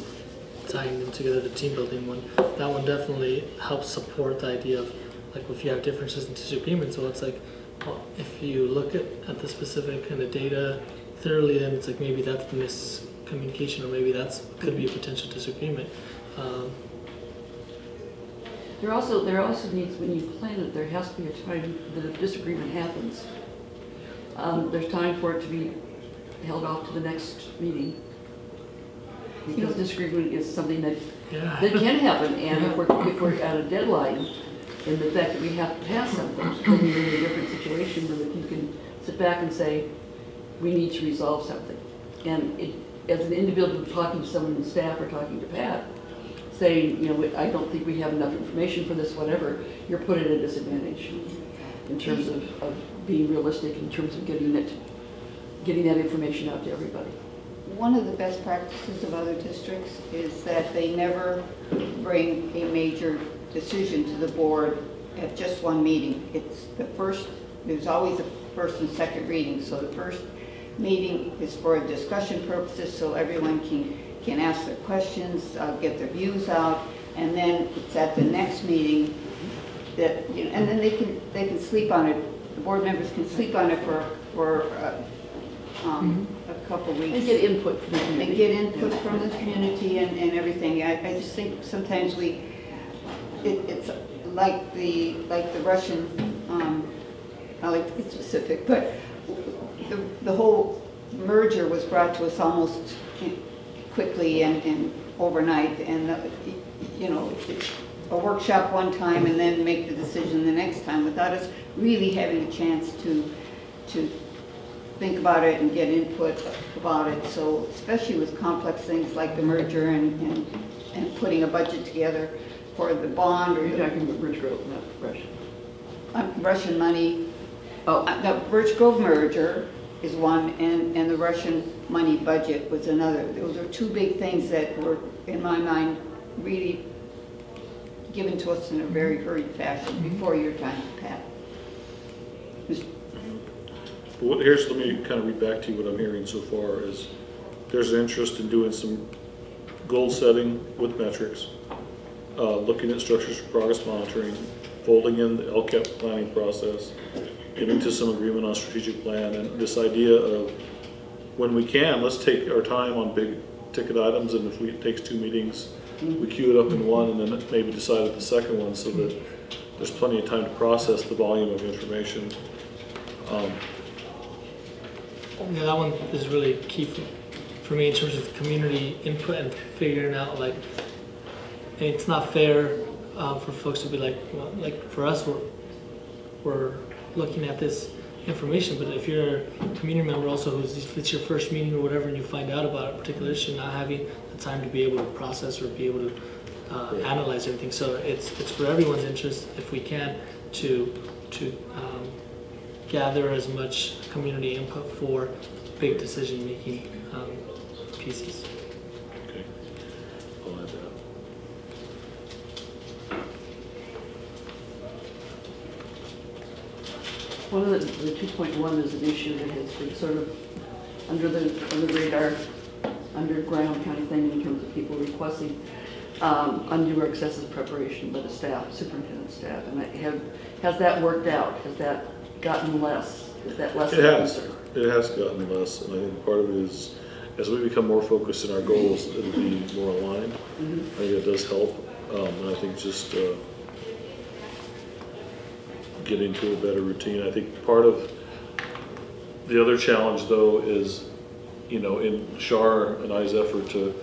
tying them together, the team building one, that one definitely helps support the idea of, like, if you have differences and disagreements, so it's like, well, if you look at the specific kind of data thoroughly, then it's like maybe that's the miscommunication, or maybe that's could be a potential disagreement. There also needs, when you plan it, there has to be a time that if disagreement happens, there's time for it to be held off to the next meeting. Because disagreement is something that can happen, and if we're at a deadline, and the fact that we have to pass something, then you're in a different situation where you can sit back and say, we need to resolve something. And as an individual talking to someone in staff or talking to Pat, saying, you know, I don't think we have enough information for this, whatever, you're put at a disadvantage in terms of being realistic, in terms of getting that information out to everybody. One of the best practices of other districts is that they never bring a major decision to the board at just one meeting. It's the first, there's always a first and second reading. So the first meeting is for discussion purposes, so everyone can ask their questions, get their views out, and then it's at the next meeting that, you know, and then they can sleep on it. The board members can sleep on it for a couple weeks. And get input from the community. And get input from the community and everything. I just think sometimes it's like the Russian, I like to get specific, but the whole merger was brought to us almost quickly and overnight, and you know, a workshop one time and then make the decision the next time without us really having a chance to think about it and get input about it. So especially with complex things like the merger and putting a budget together for the bond. Or you're talking about Birch Grove, not Russian. Russian money. Oh, the Birch Grove merger is one, and the Russian money budget was another. Those are two big things that were, in my mind, really given to us in a very hurried fashion before your time, Pat. Let me kind of read back to you what I'm hearing so far is there's an interest in doing some goal setting with metrics, looking at structures for progress monitoring, folding in the LCAP planning process, getting to some agreement on strategic plan, and this idea of when we can, let's take our time on big ticket items, and if it takes 2 meetings, we queue it up in one and then maybe decide at the second one so that there's plenty of time to process the volume of information. Yeah, that one is really key for me in terms of community input and figuring out, like, it's not fair for folks to be like, well, like for us, we're looking at this information, but if you're a community member also if it's your first meeting or whatever and you find out about a particular issue, not having the time to be able to process or be able to analyze everything. So it's for everyone's interest, if we can, to gather as much community input for big decision-making pieces. Okay, I'll add that. One of the 2.1 is an issue that has been sort of under the radar, underground kind of thing in terms of people requesting undue or excessive preparation by the staff, superintendent staff. And has that worked out? Has that gotten less? Is that less? It has. It has gotten less, and I think part of it is as we become more focused in our goals, it'll be more aligned. Mm-hmm. I think that does help, and I think just getting to a better routine. I think part of The other challenge, though, is, you know, in Shar and I's effort to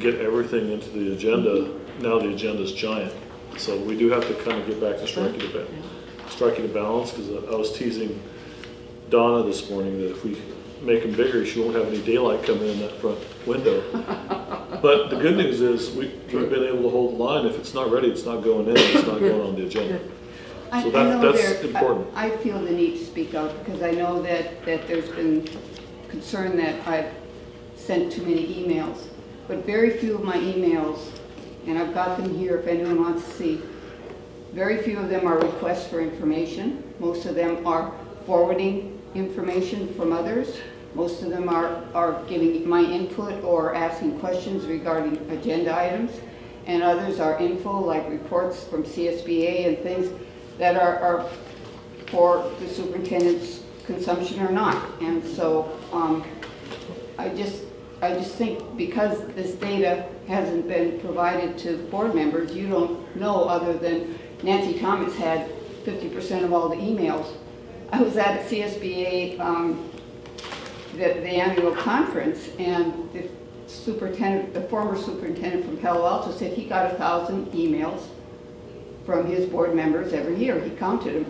get everything into the agenda, now the agenda's giant. So we do have to kind of get back to striking a balance, because I was teasing Donna this morning that if we make them bigger, she won't have any daylight coming in that front window. But the good news is we've been able to hold the line. If it's not ready, it's not going in, it's not going on the agenda. So that's important. I feel the need to speak out because I know that there's been concern that I've sent too many emails. But very few of my emails, and I've got them here if anyone wants to see, very few of them are requests for information. Most of them are forwarding information from others. Most of them are giving my input or asking questions regarding agenda items. And others are info, like reports from CSBA and things that are for the superintendent's consumption or not. And so I just think because this data hasn't been provided to board members, you don't know other than Nancy Thomas had 50% of all the emails. I was at a CSBA, the annual conference, and the superintendent, the former superintendent from Palo Alto said he got 1,000 emails from his board members every year. He counted them.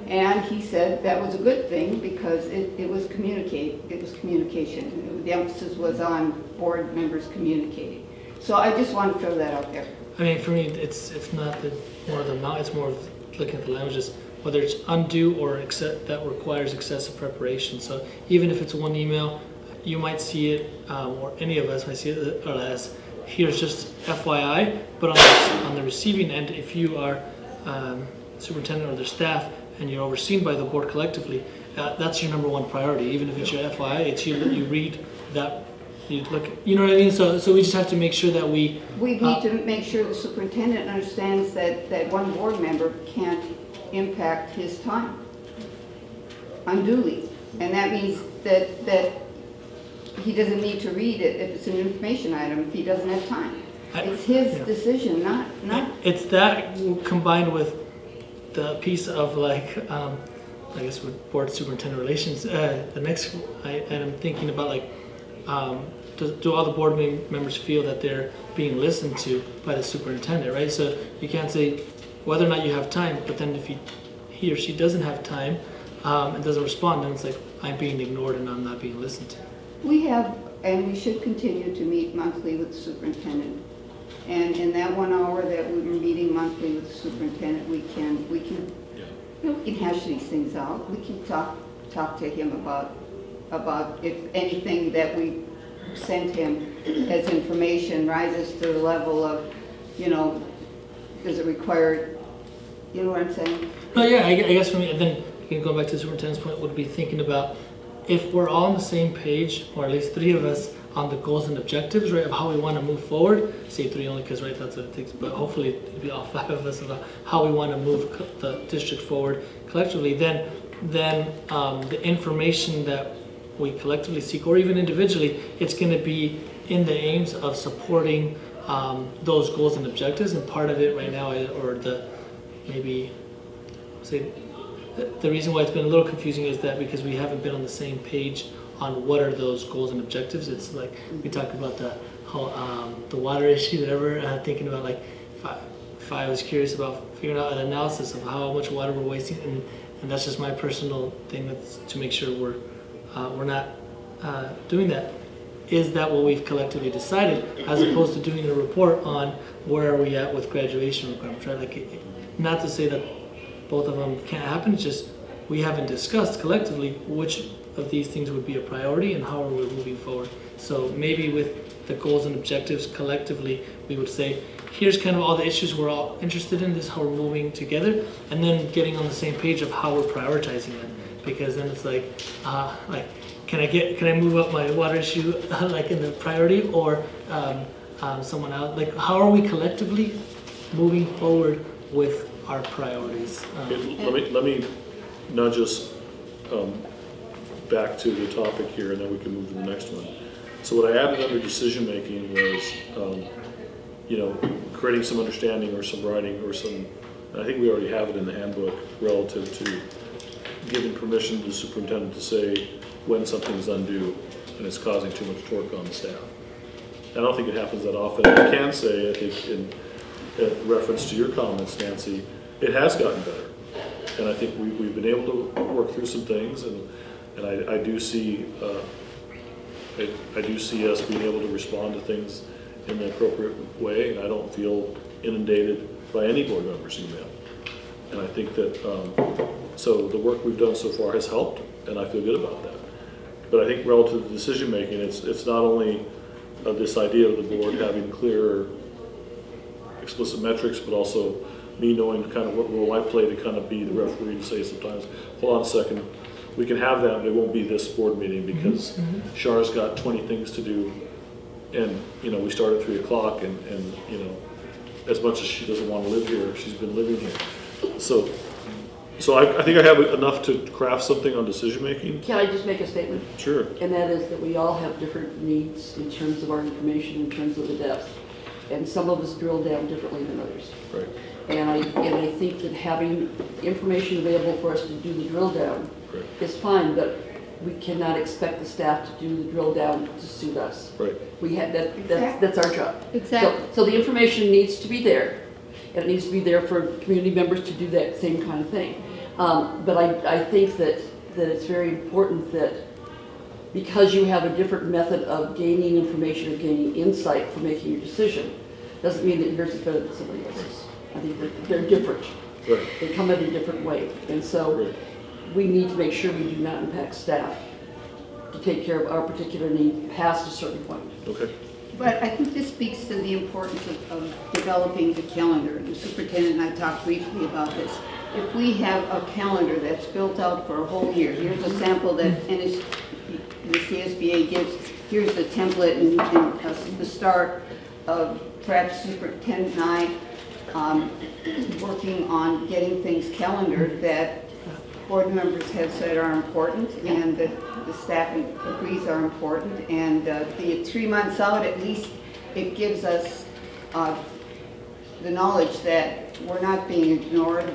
And he said that was a good thing because it was communication. The emphasis was on board members communicating. So I just want to throw that out there. I mean, for me, it's not more of the amount, it's more of looking at the languages, whether it's undue or that requires excessive preparation. So even if it's one email, you might see it, or any of us might see it as, here's just FYI, but on the receiving end, if you are superintendent or their staff and you're overseen by the board collectively, that's your number one priority. Even if it's your FYI, it's you read that, you look, you know what I mean? So we just have to make sure that we need to make sure the superintendent understands that one board member can't impact his time unduly. And that means that he doesn't need to read it if it's an information item, if he doesn't have time. It's his decision, not. It's that combined with the piece of like, I guess with board superintendent relations, the next, and I'm thinking about like, do all the board members feel that they're being listened to by the superintendent, right? So you can't say whether or not you have time, but then if he or she doesn't have time and doesn't respond, then it's like I'm being ignored and I'm not being listened to. We have, and we should continue to meet monthly with the superintendent. And in that 1 hour that we were meeting monthly with the superintendent, we can hash these things out. We can talk to him about if anything that we sent him as information rises to the level of, does it require, you know what I'm saying? No, yeah, I guess for me, and then again, going back to the superintendent's point, would be thinking about if we're all on the same page, or at least 3 of us, on the goals and objectives, right, of how we want to move forward. Say 3 only because, right, that's what it takes, but hopefully it'll be all 5 of us about how we want to move the district forward collectively. Then the information that we collectively seek, or even individually, it's going to be in the aims of supporting those goals and objectives. And part of it right now, the reason why it's been a little confusing is that because we haven't been on the same page on what are those goals and objectives. It's like we talk about the water issue, whatever. Thinking about like if I was curious about figuring out an analysis of how much water we're wasting, and that's just my personal thing. That's to make sure we're not doing that. Is that what we've collectively decided, as opposed to doing a report on where are we at with graduation requirements? Right? Like, not to say that both of them can't happen. It's just we haven't discussed collectively which of these things would be a priority and how are we moving forward. So maybe with the goals and objectives collectively, we would say, here's kind of all the issues we're all interested in, this is how we're moving together, and then getting on the same page of how we're prioritizing it. Because then it's like can I move up my water issue like in the priority, or someone else? Like, how are we collectively moving forward with our priorities? Let me nudge us back to the topic here, and then we can move to the next one. So what I added under decision making was, creating some understanding or some writing or some. I think we already have it in the handbook relative to giving permission to the superintendent to say when something's undue and it's causing too much work on the staff. I don't think it happens that often. I can say, I think in reference to your comments, Nancy, it has gotten better. And I think we've been able to work through some things, and I do see I do see us being able to respond to things in the appropriate way, and I don't feel inundated by any board member's email. And I think that, so the work we've done so far has helped, and I feel good about that. But I think relative to decision making, it's not only this idea of the board having clear, explicit metrics, but also me knowing kind of what role I play to kind of be the referee and say sometimes, hold on a second, we can have that, but it won't be this board meeting because Char's got 20 things to do, and we start at 3 o'clock, and as much as she doesn't want to live here, she's been living here. So I think I have enough to craft something on decision making. Can I just make a statement? Sure. And that is that we all have different needs in terms of our information, in terms of the depth. And some of us drill down differently than others. Right. And I think that having information available for us to do the drill down is fine, but we cannot expect the staff to do the drill down to suit us. Right. We have that's our job. Exactly. So the information needs to be there, and it needs to be there for community members to do that same kind of thing. But I think that it's very important that because you have a different method of gaining information or gaining insight for making your decision, doesn't mean that yours is better than somebody else's. I think that they're different. Right. They come in a different way. And so we need to make sure we do not impact staff to take care of our particular need past a certain point. Okay. But I think this speaks to the importance of developing the calendar. The superintendent and I talked briefly about this. If we have a calendar that's built out for a whole year, here's a sample that the CSBA gives, here's the template and the start of perhaps Superintendent and I working on getting things calendared that board members have said are important and that the staff agrees are important. And the 3 months out, at least it gives us the knowledge that we're not being ignored,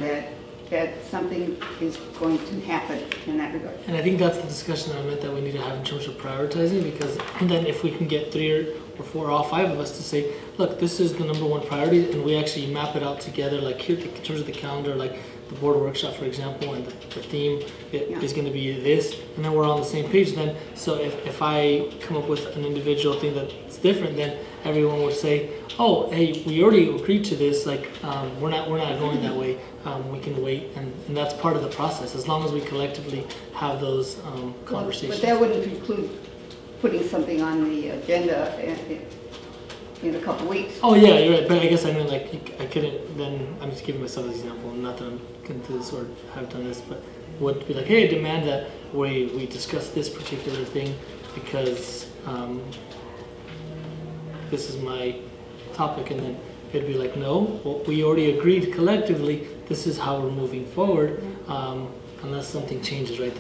that something is going to happen in that regard. And I think that's the discussion I meant that we need to have in terms of prioritizing, because then if we can get 3 or 4 or all 5 of us to say, look, this is the #1 priority, and we actually map it out together, like here in terms of the calendar, like the board workshop, for example, and the theme is going to be this, and then we're on the same page then. So if I come up with an individual thing that's different, then everyone would say, oh, hey, we already agreed to this, like we're not going that way, we can wait, and that's part of the process, as long as we collectively have those conversations. But that wouldn't preclude putting something on the agenda in a couple weeks. Oh yeah, you're right, but I guess I mean like I couldn't, then I'm just giving myself an example, not that I'm going to this or have done this, but would be like, hey, I demand that we discuss this particular thing because this is my topic, and then it'd be like, no, well, we already agreed collectively, this is how we're moving forward, unless something changes, right,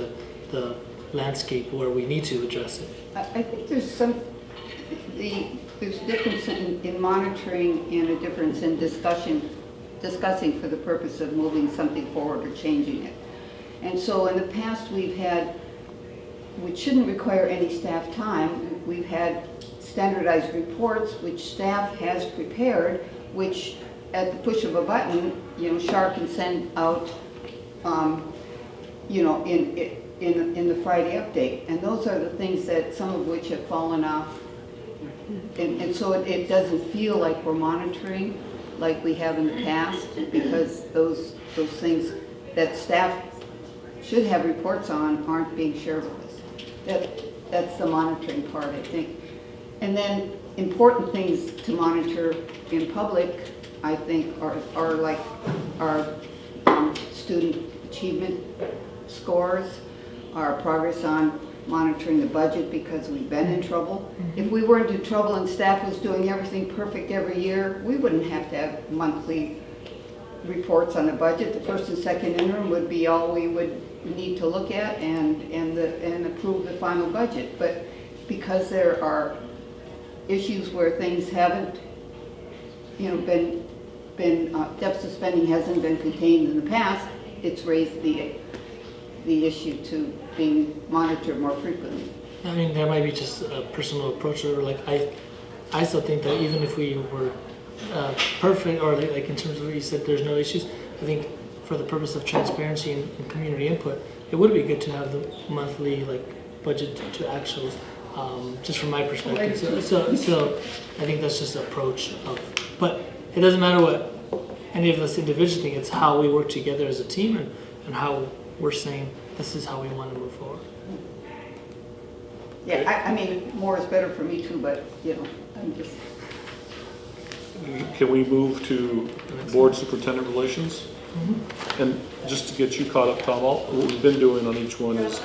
the landscape where we need to address it. I think there's a difference in monitoring and a difference in discussing for the purpose of moving something forward or changing it. And so in the past we've had, which shouldn't require any staff time, we've had standardized reports which staff has prepared, which at the push of a button, Char can send out, in the Friday update. And those are the things that some of which have fallen off. And so it doesn't feel like we're monitoring like we have in the past, because those things that staff should have reports on aren't being shared with us. That's the monitoring part, I think. And then important things to monitor in public, I think, are like our student achievement scores, our progress on monitoring the budget, because we've been in trouble. If we weren't in trouble and staff was doing everything perfect every year, we wouldn't have to have monthly reports on the budget. The first and second interim would be all we would need to look at and approve the final budget. But because there are issues where things haven't, been deficit spending hasn't been contained in the past, it's raised the the issue to being monitored more frequently. I mean, there might be just a personal approach, or like I still think that even if we were perfect, or like in terms of what you said, there's no issues. I think for the purpose of transparency and community input, it would be good to have the monthly like budget to actuals, just from my perspective. So I think that's just an approach of, but it doesn't matter what any of us individually think. It's how we work together as a team and how we're saying this is how we want to move forward. Yeah, I mean, more is better for me too, but, you know, I'm just, Can we move to board superintendent relations? And just to get you caught up, Tom, what we've been doing on each one is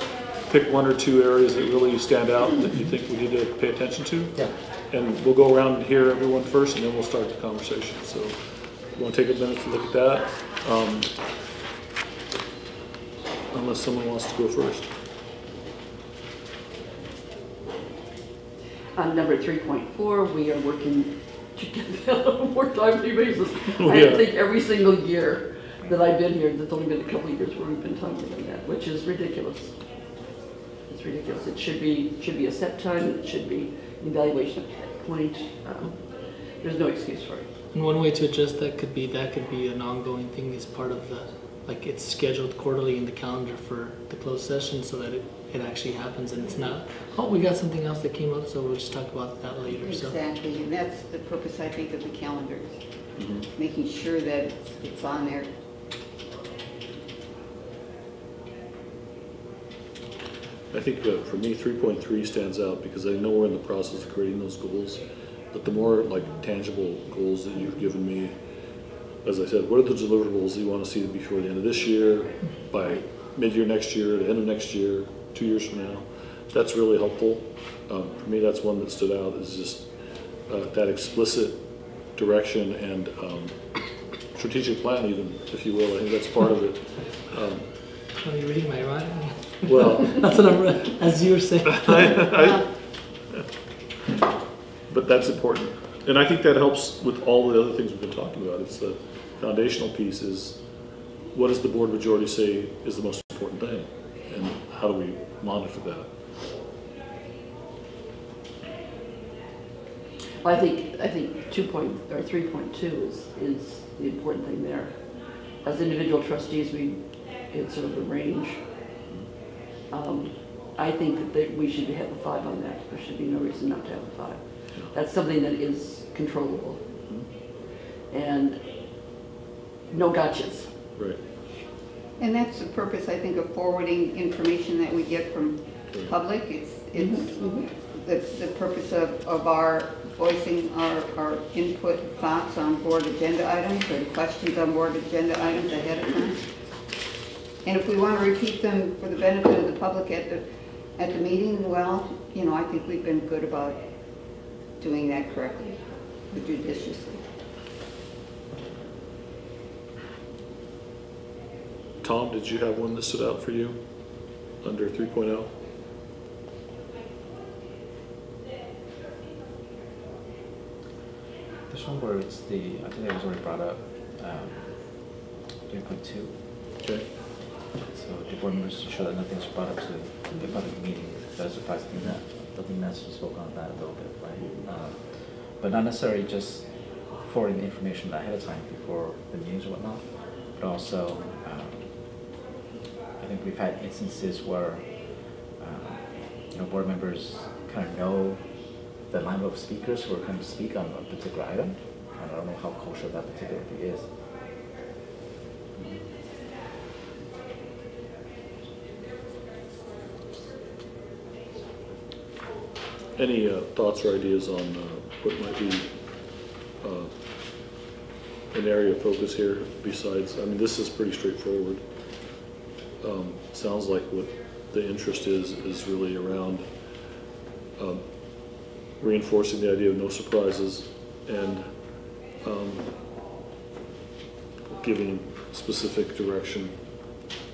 pick one or two areas that really stand out that you think we need to pay attention to. Yeah. And we'll go around and hear everyone first, and then we'll start the conversation. So you want to take a minute to look at that? Unless someone wants to go first. On number 3.4, we are working together on a more timely basis. Oh, I yeah. think every single year that I've been here, there's only been a couple of years where we've been talking about that, which is ridiculous. It's ridiculous. It should be a set time. It should be an evaluation point. There's no excuse for it. And one way to adjust that could be an ongoing thing as part of the, like it's scheduled quarterly in the calendar for the closed session so that it actually happens and it's not, oh, we got something else that came up, so we'll just talk about that later. exactly, and that's the purpose, I think, of the calendars. Making sure that it's on there. I think for me, 3.3 stands out because I know we're in the process of creating those goals, but the more like tangible goals that you've given me, as I said, what are the deliverables that you want to see before the end of this year, by mid-year next year, the end of next year, 2 years from now? That's really helpful. For me, that's one that stood out, is just that explicit direction and strategic plan, even, if you will. I think that's part of it. Are you reading my writing? Well, that's what I'm, as you were saying. But that's important. And I think that helps with all the other things we've been talking about. It's the foundational piece is, what does the board majority say is the most important thing? And how do we monitor that? Well, I think 3.2 is the important thing there. As individual trustees, we get sort of a range. I think that we should have a 5 on that. There should be no reason not to have a 5. That's something that is controllable. And no gotchas. Right. And that's the purpose, I think, of forwarding information that we get from public. It's the purpose of our voicing our input thoughts on board agenda items or questions on board agenda items ahead of time. And if we want to repeat them for the benefit of the public at the meeting, well, you know, I think we've been good about doing that correctly, judiciously. Tom, did you have one that stood out for you under 3.0? This one where it's I think that was already brought up, 3.2. Okay. So the board members ensure that nothing's brought up to the public meeting that suffices. I think that's just spoke on that a little bit, right? But not necessarily just forwarding the information ahead of time before the meetings or whatnot, but also I think we've had instances where board members kind of know the lineup of speakers who are going to speak on a particular item. And I don't know how kosher that particularly is. Any thoughts or ideas on what might be an area of focus here besides, I mean, this is pretty straightforward. Sounds like what the interest is really around reinforcing the idea of no surprises and giving specific direction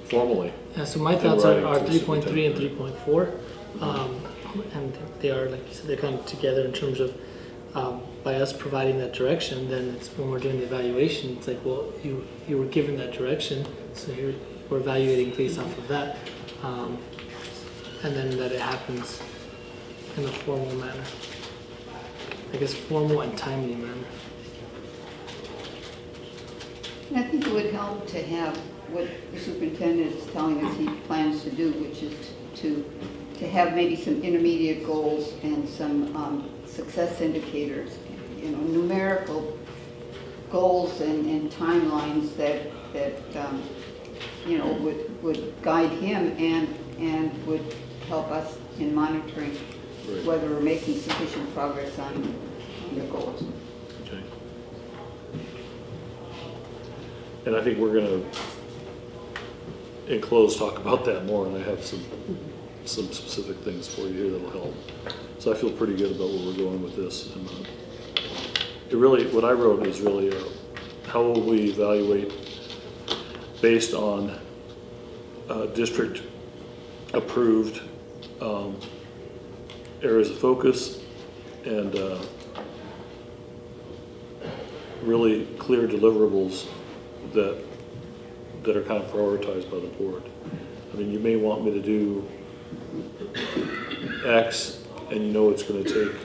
formally. Yeah, so my thoughts are 3.3 and 3.4. And they are, like you said, they're kind of together in terms of by us providing that direction, then it's when we're doing the evaluation, it's like, well, you were given that direction, so we're evaluating based off of that, and then that it happens in a formal manner. I guess formal and timely manner. And I think it would help to have what the superintendent is telling us he plans to do, which is to have maybe some intermediate goals and some success indicators, you know, numerical goals and timelines that you know, would guide him and would help us in monitoring whether we're making sufficient progress on the goals. Okay. And I think we're going to, in close, talk about that more, and I have some specific things for you here that'll help. So I feel pretty good about where we're going with this. And it really, what I wrote is really how will we evaluate based on district approved areas of focus and really clear deliverables that are kind of prioritized by the board. I mean, you may want me to do X, and you know it's going to take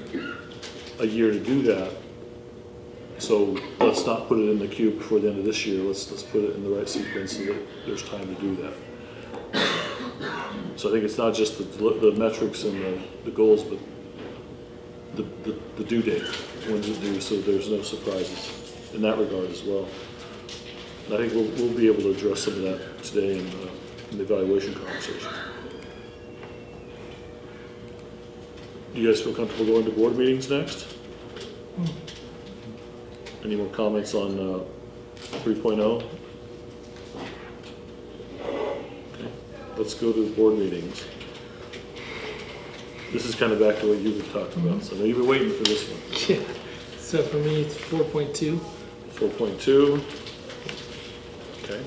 a year to do that. So let's not put it in the queue before the end of this year. Let's put it in the right sequence so that there's time to do that. So I think it's not just the metrics and the goals, but the due date, when's it due, so there's no surprises in that regard as well. And I think we'll be able to address some of that today in the evaluation conversation. Do you guys feel comfortable going to board meetings next? Any more comments on 3.0? Okay, let's go to the board meetings. This is kind of back to what you were talking about, so I know you've been waiting for this one. Yeah. So for me, it's 4.2. 4.2. Okay.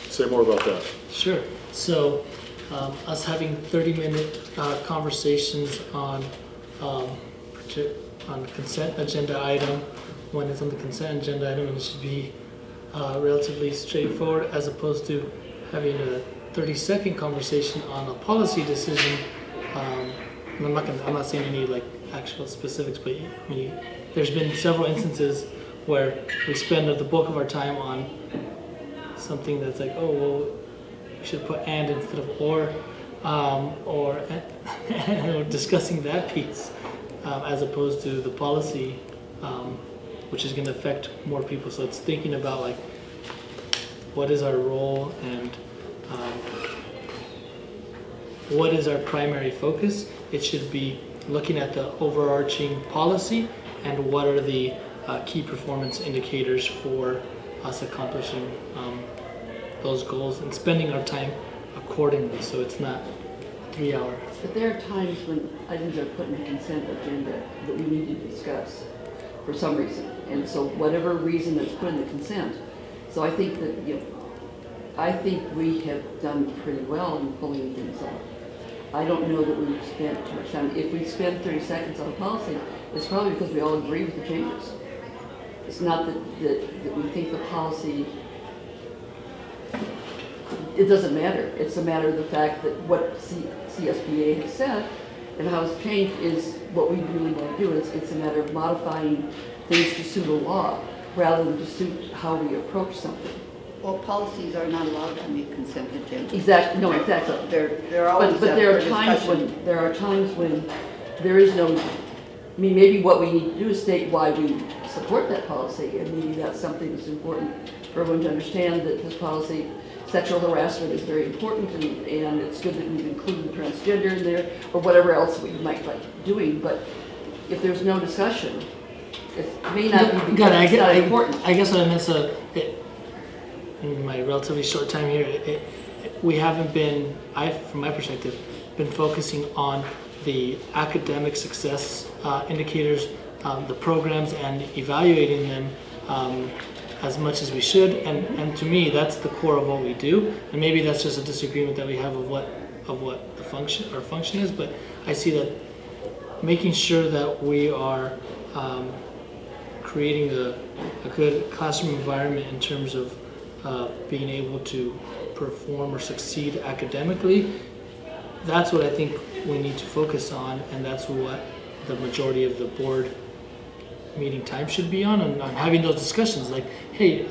Say more about that. Sure. So us having 30-minute conversations on consent agenda item, when it's on the consent agenda item, and it should be relatively straightforward, as opposed to having a 30-second conversation on a policy decision. And I'm not saying any like actual specifics, but I mean, there's been several instances where we spend the bulk of our time on something that's like, oh well, we should put and instead of or discussing that piece as opposed to the policy, which is going to affect more people. So it's thinking about like what is our role and what is our primary focus. It should be looking at the overarching policy and what are the key performance indicators for us accomplishing those goals and spending our time accordingly, so it's not 3 hours. But there are times when items are put in the consent agenda that we need to discuss for some reason, and so whatever reason that's put in the consent. So I think that, you know, I think we have done pretty well in pulling things up. I don't know that we've spent too much time. If we spend 30 seconds on a policy, it's probably because we all agree with the changes. It's not that we think the policy, it doesn't matter. It's a matter of the fact that what CSBA has said and how it's changed is what we really want to do. It's a matter of modifying things to suit a law rather than to suit how we approach something. Well, policies are not allowed on the consent agenda. Exactly. No, exactly. They're always but there are times when there is no. I mean, maybe what we need to do is state why we support that policy, and maybe that's something that's important for everyone to understand, that this policy, sexual harassment, is very important, and it's good that we've included transgender in there, or whatever else we might like doing. But if there's no discussion, it may not be because it's not important. I guess what I meant, in my relatively short time here, we haven't been, from my perspective, been focusing on the academic success indicators, the programs, and evaluating them as much as we should. And to me, that's the core of what we do. And maybe that's just a disagreement that we have of what the function is. But I see that making sure that we are creating a good classroom environment in terms of being able to perform or succeed academically, that's what I think we need to focus on, and that's what the majority of the board meeting time should be on, and on having those discussions. Like, hey,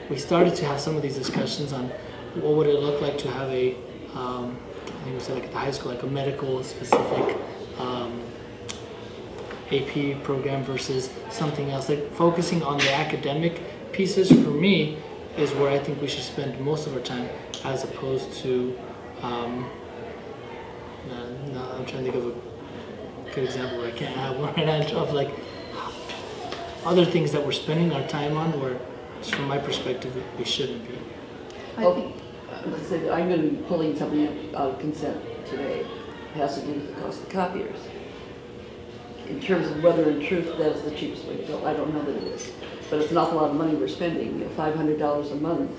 we started to have some of these discussions on what would it look like to have a, I think we said like at the high school, like a medical specific AP program versus something else. Like focusing on the academic pieces for me is where I think we should spend most of our time, as opposed to, no, I'm trying to think of a good example where I can't have one right now, of like other things that we're spending our time on where, from my perspective, we shouldn't be. Let's say that I'm going to be pulling something out of consent today. It has to do with the cost of copiers. In terms of whether in truth that is the cheapest way to go, I don't know that it is. But it's an awful lot of money we're spending, you know, $500 a month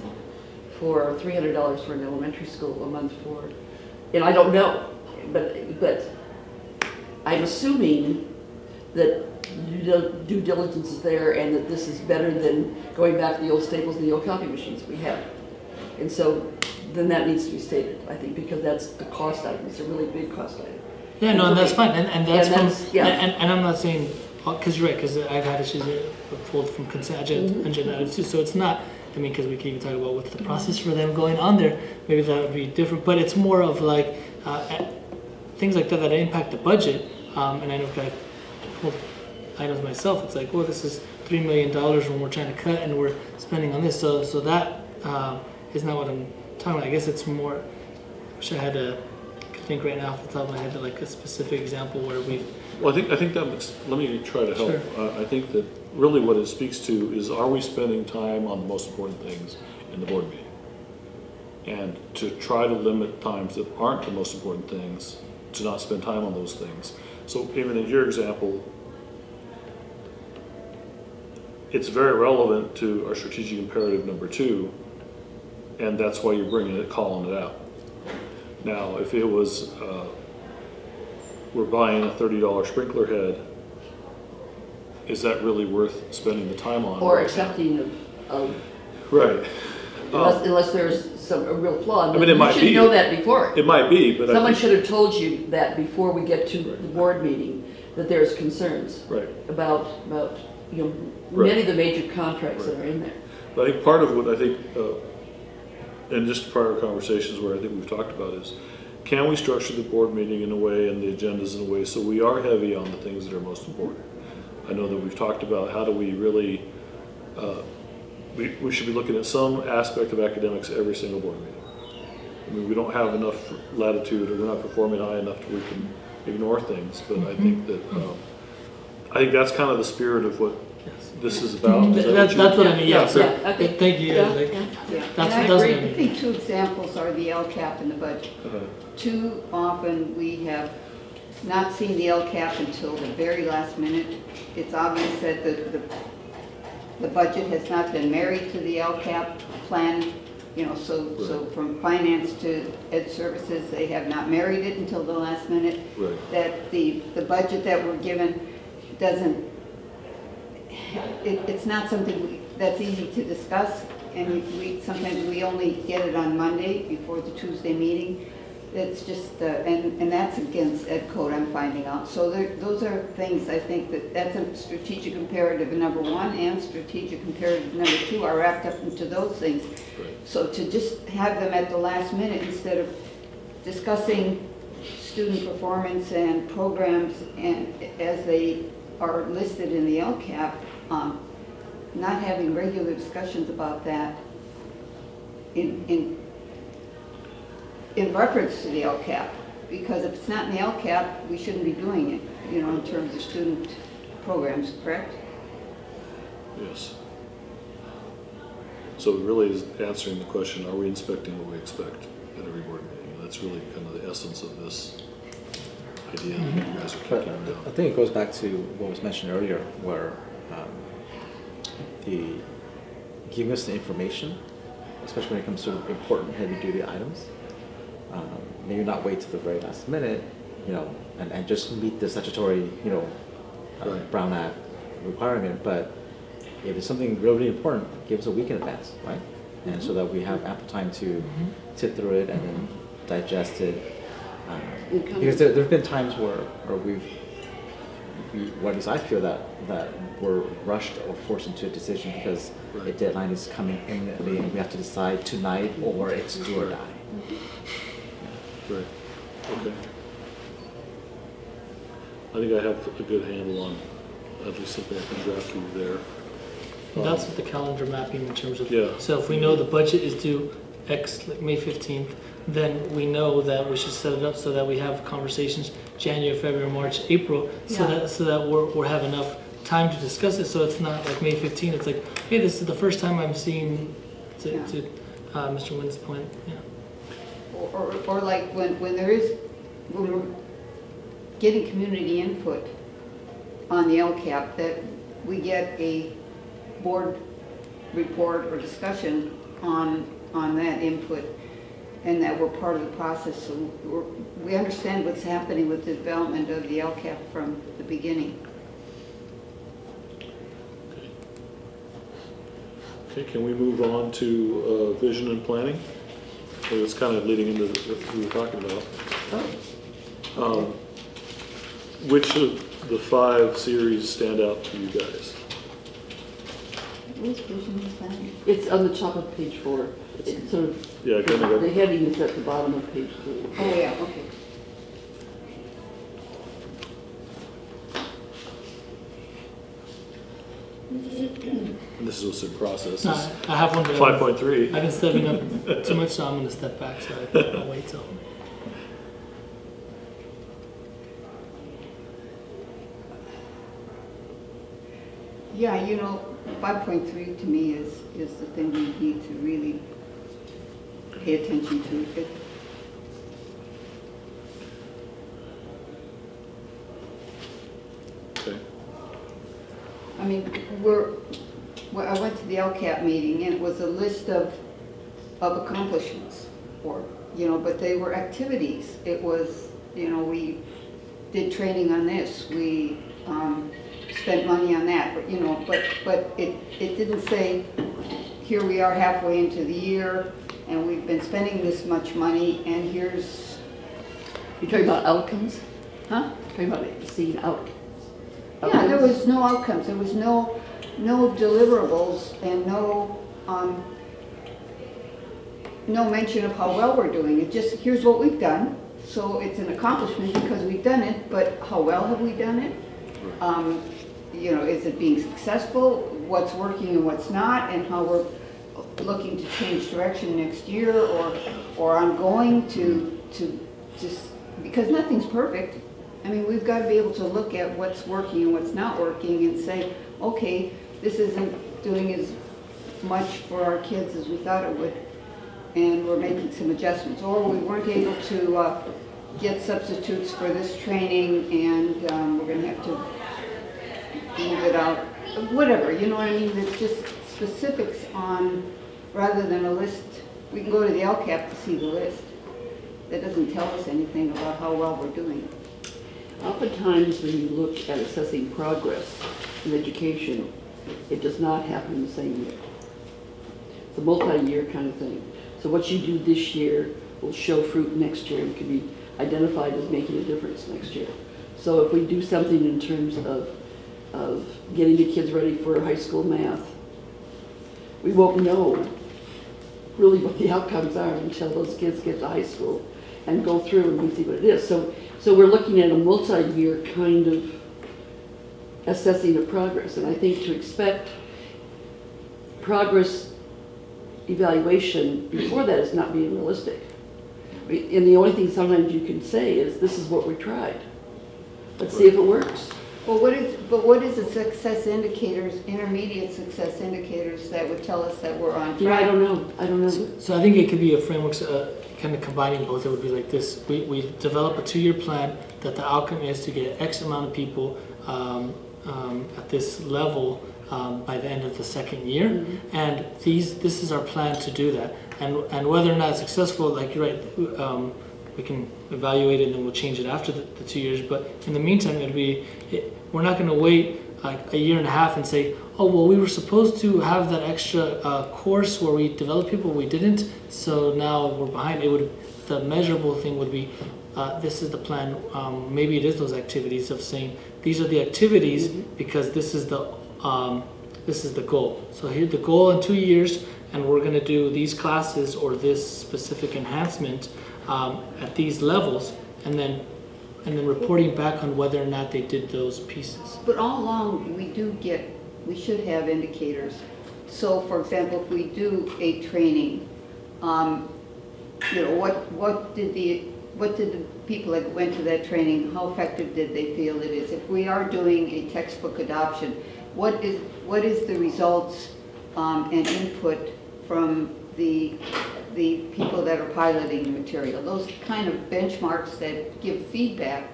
for $300 for an elementary school a month for, and I don't know, but I'm assuming that due diligence is there and that this is better than going back to the old staples and the old copy machines we had. And so then that needs to be stated, I think, because that's the cost item. It's a really big cost item. Yeah, no, and that's fine, and that's from, yeah. and I'm not saying, because you're right, because I've had issues pulled from consent agenda too, so it's not, I mean, because we can even talk about what's the process for them going on there, maybe that would be different, but it's more of like, things like that impact the budget, and I know I've pulled items myself, it's like, well, this is $3 million when we're trying to cut and we're spending on this, so that is not what I'm talking about. I guess it's more, I wish I had a, think right now off the top of my head like a specific example where we've. Well, I think that makes, let me try to help. Sure. I think that really what it speaks to is, are we spending time on the most important things in the board meeting? And to try to limit times that aren't the most important things, to not spend time on those things. So even in your example, it's very relevant to our strategic imperative number 2, and that's why you're bringing it, calling it out. Now, if it was, we're buying a $30 sprinkler head, is that really worth spending the time on? Or accepting of right. Unless there's a real flaw. I mean, it might be. You should know that before. It might be, but someone should have told you that before we get to the board meeting, that there's concerns about you know, many of the major contracts that are in there. But I think part of what I think, and just prior conversations where I think we've talked about is, can we structure the board meeting in a way and the agendas in a way so we are heavy on the things that are most important? I know that we've talked about how do we really, we should be looking at some aspect of academics every single board meeting. I mean, we don't have enough latitude, or we're not performing high enough to where we can ignore things, but I think that, I think that's kind of the spirit of what this is about. That's what I mean, yeah. So Okay. thank you. Yeah, Like, Yeah, that's and what I agree. I mean. I think 2 examples are the LCAP and the budget. Too often we have not seen the LCAP until the very last minute. It's obvious that the budget has not been married to the LCAP plan, you know, so from finance to ed services, they have not married it until the last minute. Right. That the budget that we're given doesn't, it's not something that's easy to discuss, and sometimes we only get it on Monday before the Tuesday meeting. It's just, and that's against Ed Code, I'm finding out. So those are things, I think that's a strategic imperative number 1 and strategic imperative number 2 are wrapped up into those things. So to just have them at the last minute instead of discussing student performance and programs and as they are listed in the LCAP, not having regular discussions about that in reference to the LCAP, because if it's not in the LCAP, we shouldn't be doing it, you know, in terms of student programs, correct? Yes. So it really is answering the question, are we inspecting what we expect at every board meeting? And that's really kind of the essence of this idea that you guys are kicking down. I think it goes back to what was mentioned earlier, where the giving us the information, especially when it comes to important heavy-duty items, maybe not wait till the very last minute, you know, and just meet the statutory, you know, Brown Act requirement. But if it's something really important, give us a week in advance, right? and so that we have ample time to sit through it and then digest it. Because there have been times where or at least I feel that we're rushed or forced into a decision because a deadline is coming imminently and we have to decide tonight or it's do or die. Right. Okay. I think I have a good handle on at least something I can draft you there. That's what the calendar mapping in terms of. Yeah. So if we know the budget is due X, like May 15th, then we know that we should set it up so that we have conversations January, February, March, April, so that we have enough time to discuss it. So it's not like May 15th. It's like, hey, this is the first time I'm seeing. To Mr. Wynn's point, Or like when we're getting community input on the LCAP, that we get a board report or discussion on that input, and that we're part of the process, so we understand what's happening with the development of the LCAP from the beginning. Okay, can we move on to vision and planning? So it's kind of leading into what we were talking about. Which of the 5 series stand out to you guys? Which vision is that? It's on the top of page 4. It's sort of, Yeah, the heading is at the bottom of page 3. Oh, yeah, okay. And this is what's in process. No, I have one. 5.3. I've been stepping up too much, so I'm going to step back. So I'll wait till. Yeah, 5.3 to me is the thing we need to really pay attention to. Okay. I mean, I went to the LCAP meeting and it was a list of accomplishments, but they were activities. It was, we did training on this, we spent money on that, but it didn't say, here we are halfway into the year and we've been spending this much money and here's. You're talking about outcomes? Huh? You're talking about seeing out. Yeah, there was no outcomes. There was no deliverables and no mention of how well we're doing. It just, here's what we've done. So it's an accomplishment because we've done it, but how well have we done it? Is it being successful? What's working and what's not, and how we're looking to change direction next year or ongoing to just, because nothing's perfect. I mean, we've got to be able to look at what's working and what's not working and say, okay, this isn't doing as much for our kids as we thought it would, and we're making some adjustments. Or we weren't able to get substitutes for this training, and we're going to have to move it out. Whatever, you know what I mean? It's just specifics on, rather than a list. We can go to the LCAP to see the list. That doesn't tell us anything about how well we're doing. Oftentimes when you look at assessing progress in education, it does not happen the same year. It's a multi-year kind of thing. So what you do this year will show fruit next year and can be identified as making a difference next year. So if we do something in terms of getting the kids ready for high school math, we won't know really what the outcomes are until those kids get to high school and go through and we see what it is. So we're looking at a multi-year kind of assessing of progress, and I think to expect progress evaluation before that is not being realistic. And the only thing sometimes you can say is, this is what we tried. Let's see if it works. Well, what is the success indicators, intermediate success indicators that would tell us that we're on track? Yeah, I don't know. So I think it could be a framework, kind of combining both. It would be like this: we develop a 2-year plan that the outcome is to get X amount of people at this level by the end of the 2nd year, and this is our plan to do that. And whether or not it's successful, like you're right, we can evaluate it and then we'll change it after the 2 years. But in the meantime, we're not going to wait like a year and a half and say, oh, well, we were supposed to have that extra course where we develop people, we didn't, so now we're behind. The measurable thing would be, this is the plan. Maybe it is those activities of saying, these are the activities because this is the goal. So here's the goal in 2 years, and we're going to do these classes or this specific enhancement at these levels, and then reporting back on whether or not they did those pieces. But all along, we should have indicators. So, for example, if we do a training, what did the people that went to that training, how effective did they feel it is? If we are doing a textbook adoption, what is the results and input from the people that are piloting the material? Those kind of benchmarks that give feedback.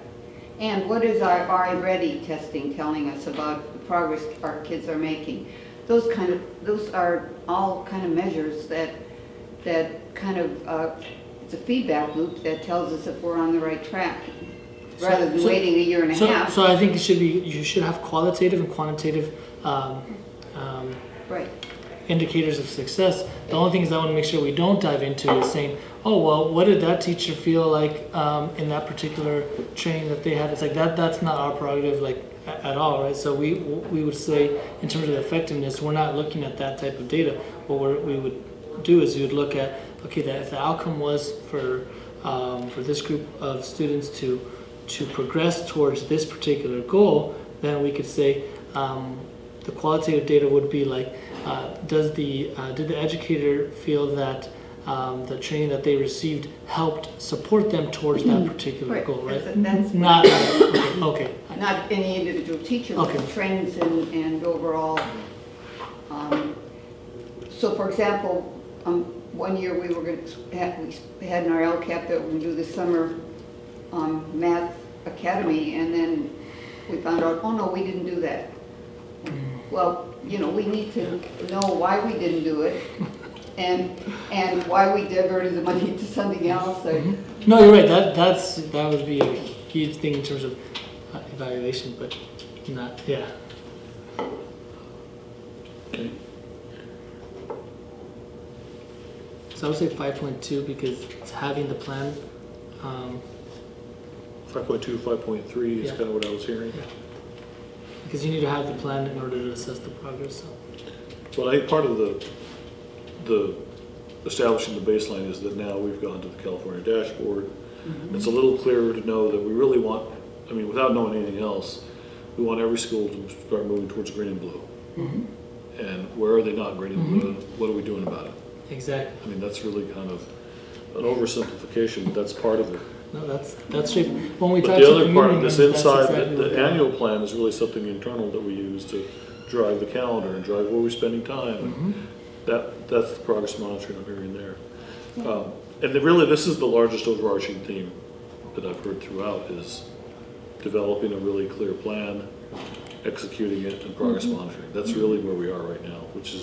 And what is our Ready testing telling us about the progress our kids are making? Those are all kind of measures that kind of it's a feedback loop that tells us if we're on the right track, rather than waiting a year and a half. So I think you should have qualitative and quantitative right. indicators of success. The only thing is I want to make sure we don't dive into is saying, oh, well, what did that teacher feel like in that particular training that they had? It's like that's not our prerogative, like at all, right? So we would say in terms of effectiveness, we're not looking at that type of data. What we would do is we would look at, okay, that if the outcome was for this group of students to progress towards this particular goal, then we could say the qualitative data would be like, did the educator feel that the training that they received helped support them towards that particular goal, right? That's not okay. Not any individual teacher, okay. But trends and overall. So, for example, one year we had in our LCAP that we would do the summer math academy, and then we found out, oh no, we didn't do that. Well, we need to know why we didn't do it, and why we diverted the money to something else. No, you're right. That would be a huge thing in terms of evaluation, but not, yeah. Okay. So I would say 5.2 because it's having the plan. 5.2, 5.3 is Yeah. kind of what I was hearing. Yeah. Because you need to have the plan in order to assess the progress. Well, I think part of the establishing the baseline is that now we've gone to the California dashboard. Mm-hmm. It's a little clearer to know that we really want, I mean, without knowing anything else, we want every school to start moving towards green and blue. Mm-hmm. And where are they not green and blue? What are we doing about it? Exactly. I mean, that's really kind of an oversimplification, but that's part of it. No, that's true. When we But talk the to other part of community this members, inside, that's exactly the annual plan is really something internal that we use to drive the calendar and drive where we're spending time. Mm-hmm. And that's the progress monitoring I'm hearing there. And really, this is the largest overarching theme that I've heard throughout is developing a really clear plan, executing it, and progress monitoring. That's really where we are right now, which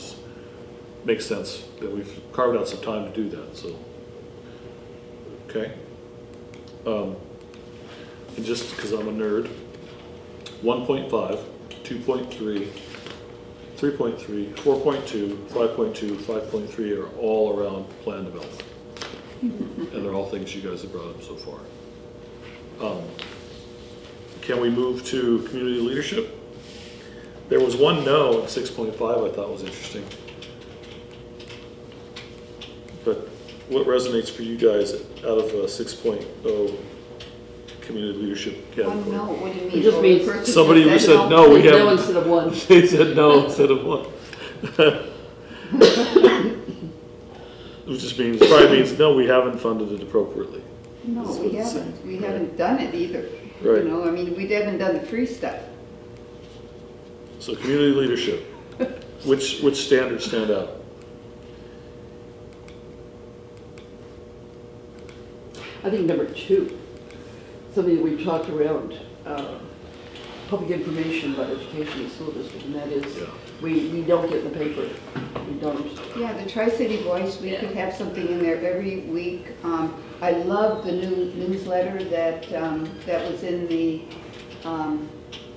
makes sense that we've carved out some time to do that. So, okay. And just because I'm a nerd, 1.5, 2.3, 3.3, 4.2, 5.2, 5.3 are all around plan development. And they're all things you guys have brought up so far. Can we move to community leadership? There was one no at 6.5 I thought was interesting. But what resonates for you guys out of 6.0 community leadership category? Oh no, what do you mean? It just means Somebody who said no, we no haven't. instead of one. They said no instead of one. Which probably means no, we haven't funded it appropriately. No, we haven't. We haven't done it either. Right. I mean, we haven't done the free stuff. So community leadership, which standards stand out? I think number 2, something that we've talked around, public information about education in the school district, and that is we don't get in the paper. We don't. Yeah, the Tri-City Voice, we could have something in there every week. I love the new newsletter that was in the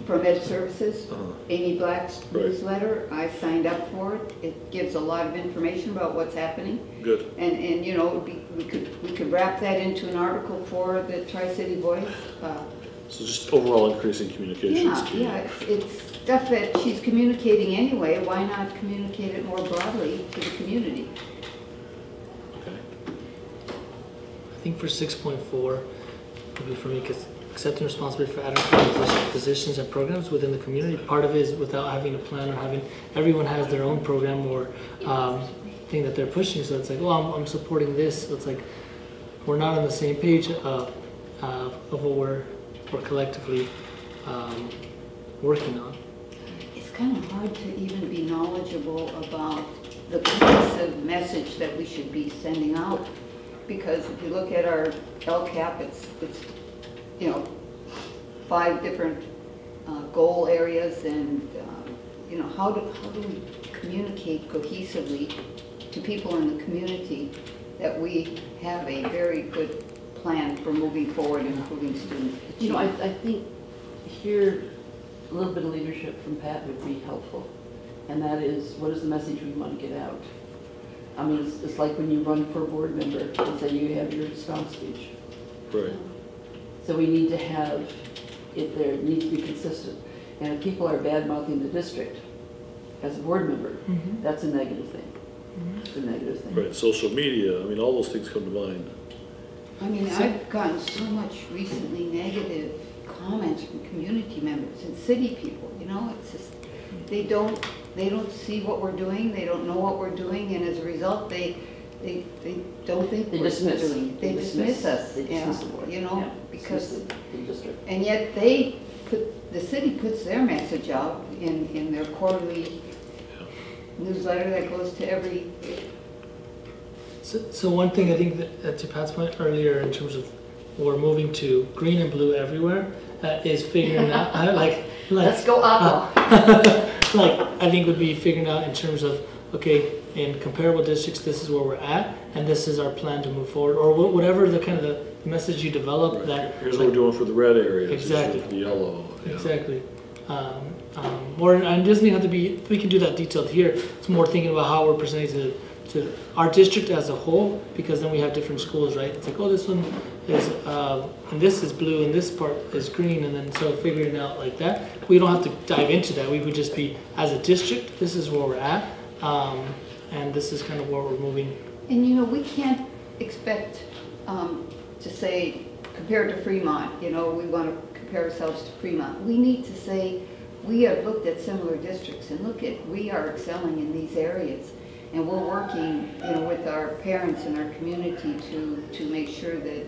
from Ed Services, Amy Black's Right. newsletter. I signed up for it. It gives a lot of information about what's happening. Good. And you know, we could wrap that into an article for the Tri-City Voice. So just overall increasing communication is Yeah, key. yeah, it's stuff that she's communicating anyway. Why not communicate it more broadly to the community? Okay. I think for 6.4 would be for me, because accepting responsibility for adequate positions and programs within the community. Part of it is without having a plan or having, everyone has their own program or thing that they're pushing. So it's like, well, I'm supporting this. So it's like, we're not on the same page of what we're collectively working on. It's kind of hard to even be knowledgeable about the cohesive message that we should be sending out. Because if you look at our LCAP, it's you know, 5 different goal areas, and you know, how do we communicate cohesively to people in the community that we have a very good plan for moving forward and improving student achievement? You know, I think here a little bit of leadership from Pat would be helpful, and that is, what is the message we want to get out? I mean, it's like when you run for a board member and say you have your strong speech. Right. So we need to have it there. It needs to be consistent. And if people are bad-mouthing the district as a board member, that's a negative thing. It's a negative thing. Right. Social media. I mean, all those things come to mind. I mean, I've gotten so much recently negative comments from community members and city people, you know, it's just, they don't see what we're doing, they don't know what we're doing, and as a result, they don't think They we're dismiss. doing it. They dismiss us, They dismiss the board. you know, Yeah, because, dismiss the district. and yet the city puts their message out in their quarterly newsletter that goes to every. So one thing I think that to Pat's point earlier in terms of we're moving to green and blue everywhere is figuring out like Let's go aqua. like I think would be figuring out in terms of, okay, in comparable districts this is where we're at and this is our plan to move forward, or whatever the kind of the message you develop. Right. That Here's what we're doing for the red areas. Exactly. Here's the yellow. Yeah. Exactly. Or and it doesn't even have to be, we can do that detailed here. It's more thinking about how we're presenting to our district as a whole, because then we have different schools, right? It's like, oh, this one is, and this is blue, and this part is green, and then so figuring it out like that. We don't have to dive into that. We would just be, as a district, this is where we're at, and this is kind of where we're moving. And you know, we can't expect to say, compared to Fremont, you know, we want to compare ourselves to Fremont. We need to say, we have looked at similar districts and look at, we are excelling in these areas. And we're working, you know, with our parents and our community to make sure that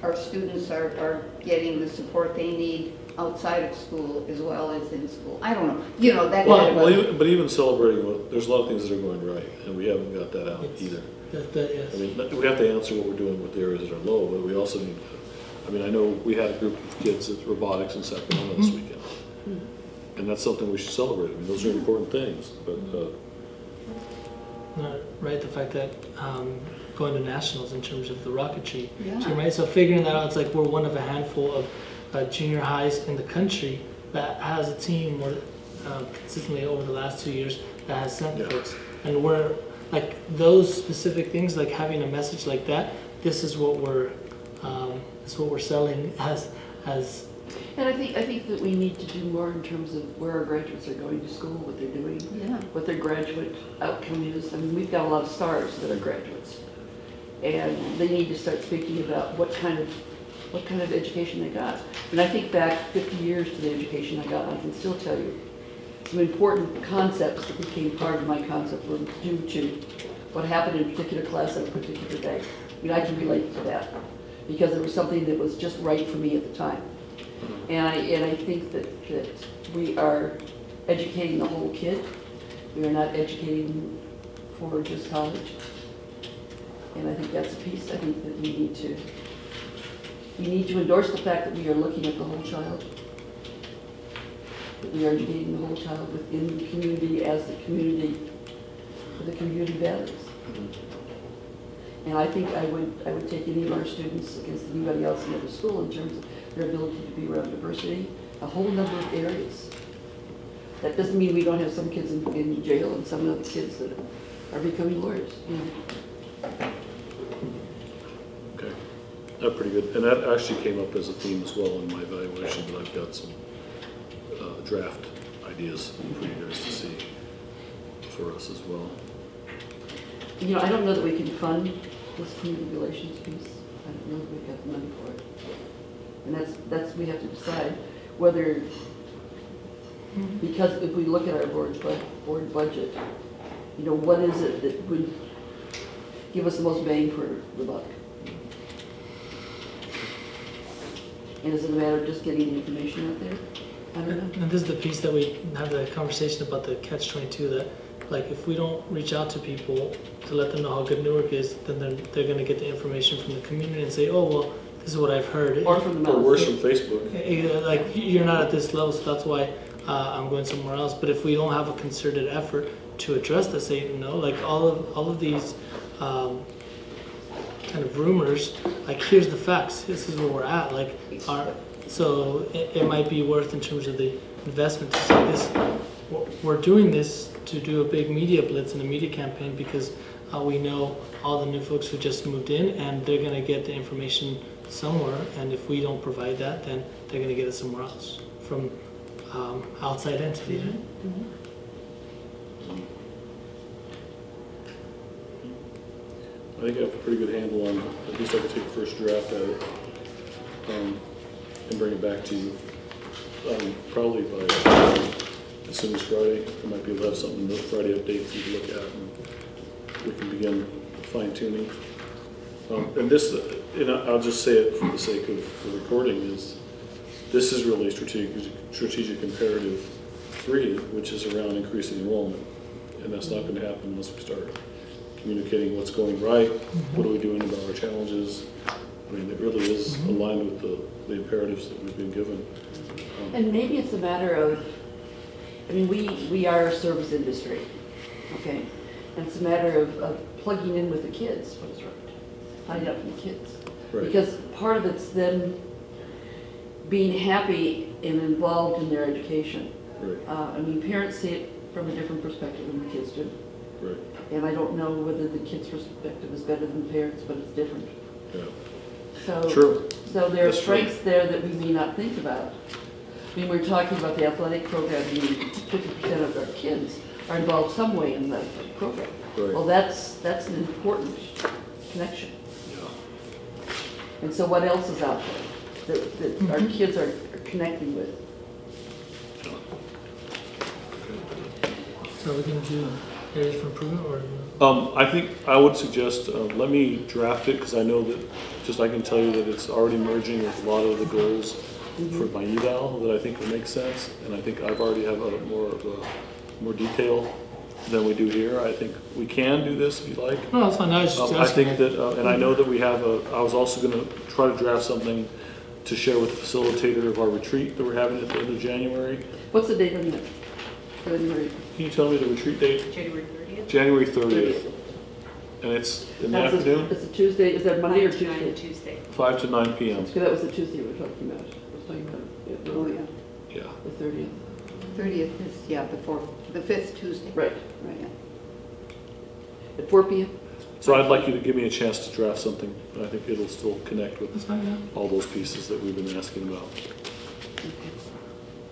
our students are getting the support they need outside of school as well as in school. I don't know, you know, that kind of But even celebrating, there's a lot of things that are going right, and we haven't got that out either. Yes. I mean, we have to answer what we're doing with the areas that are low, but we also need to, I mean, I know we had a group of kids at robotics in Sacramento this weekend. And that's something we should celebrate. I mean, those are important things, but right, the fact that going to nationals in terms of the rocketry Yeah. team, right? So figuring that out, it's like we're one of a handful of junior highs in the country that has a team or consistently over the last 2 years that has sent folks. And we're like those specific things, like having a message like that. This is what we're selling as. And I think that we need to do more in terms of where our graduates are going to school, what they're doing, what their graduate outcome is. I mean, we've got a lot of stars that are graduates, and they need to start speaking about what kind of education they got. And I think back 50 years to the education I got, and I can still tell you some important concepts that became part of my concept were due to what happened in a particular class on a particular day. I mean, I can relate to that because it was something that was just right for me at the time. And I think that we are educating the whole kid. We are not educating for just college. And I think that's a piece I think that we need to endorse the fact that we are looking at the whole child. That we are educating the whole child within the community as the community values. And I think I would take any of our students against anybody else in other school in terms of their ability to be around diversity, a whole number of areas. That doesn't mean we don't have some kids in jail and some other kids that are becoming lawyers, you know. Okay, that's pretty good. And that actually came up as a theme as well in my evaluation, but I've got some draft ideas for you guys to see for us as well. You know, I don't know that we can fund this community relations piece. I don't know if we've got the money for it. And that's we have to decide whether, because if we look at our board budget, you know, what is it that would give us the most bang for the buck? And is it a matter of just getting the information out there? I don't know. And this is the piece that we have the conversation about the catch-22, that like if we don't reach out to people to let them know how good Newark is, then they're going to get the information from the community and say, oh, well, this is what I've heard. Or from the Or mouth. worse, from Facebook. Like, you're not at this level, so that's why I'm going somewhere else. But if we don't have a concerted effort to address this, say, no, like all of these kind of rumors, like here's the facts, this is where we're at, like so it might be worth in terms of the investment to say this, we're doing this to do a big media blitz and a media campaign because we know all the new folks who just moved in and they're going to get the information somewhere, and if we don't provide that, then they're going to get it somewhere else from outside entities. I think I have a pretty good handle on, at least I could take a first draft at it and bring it back to you. Probably by as soon as Friday. I might be able to have something in the Friday update for you to look at, and we can begin fine tuning. And this, I'll just say it for the sake of the recording, is this is really strategic imperative 3, which is around increasing enrollment. And that's not going to happen unless we start communicating what's going right, what are we doing about our challenges. I mean, it really is aligned with the imperatives that we've been given. And maybe it's a matter of, I mean, we are a service industry, okay? And it's a matter of plugging in with the kids, what is right, finding out from the kids. Right. Because part of it's them being happy and involved in their education. Right. I mean, parents see it from a different perspective than the kids do. Right. And I don't know whether the kid's perspective is better than the parents', but it's different. Yeah. So, True. So there are That's true. strengths there that we may not think about. I mean, we're talking about the athletic program, being 50% of our kids are involved some way in the program. Right. Well, that's an important connection. Yeah. And so what else is out there that our kids are connecting with? So we can do areas for improvement, or? I think I would suggest, let me draft it, because I know that, just I can tell you that it's already merging with a lot of the goals for my eval that I think will make sense, and I think I've already have more detail than we do here. I think we can do this if you like. No, that's fine. I was just I asking. think that, and I know that we have I was also going to try to draft something to share with the facilitator of our retreat that we're having at the end of January. What's the date on that? February. Can you tell me the retreat date? January 30th? January 30th. And it's in the afternoon? It's a Tuesday, is that Monday or Tuesday? Tuesday. 5 to 9 p.m. So that was the Tuesday we were talking about. Oh, yeah. Yeah. The 30th. 30th is, yeah, the 5th Tuesday. Right. Right, yeah. At 4 p.m.? So I'd like you to give me a chance to draft something. I think it'll still connect with That's fine, yeah. all those pieces that we've been asking about.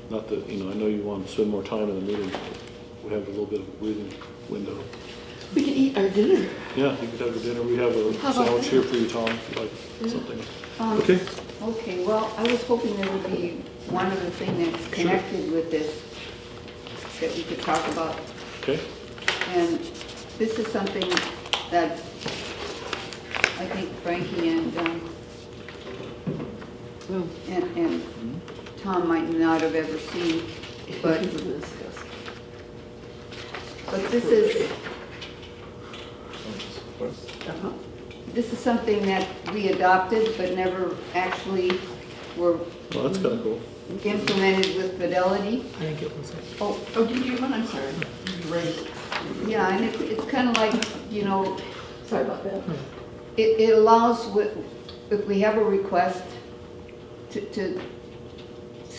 Not that, I know you want to spend more time in the meeting. We have a little bit of a breathing window. We can eat our dinner. Yeah, you could have your dinner. We have a sandwich here for you, Tom, if you like something. Okay. Okay, well, I was hoping there would be one other thing that's connected with this that we could talk about. Okay. And this is something that I think Frankie and Tom might not have ever seen, but this is this is something that we adopted but never actually were Well, that's kind of cool. implemented with fidelity. I didn't get one second. Oh, did you get one? I'm sorry. Right. Yeah, and it's kind of like, Sorry about that. it allows, if we have a request, to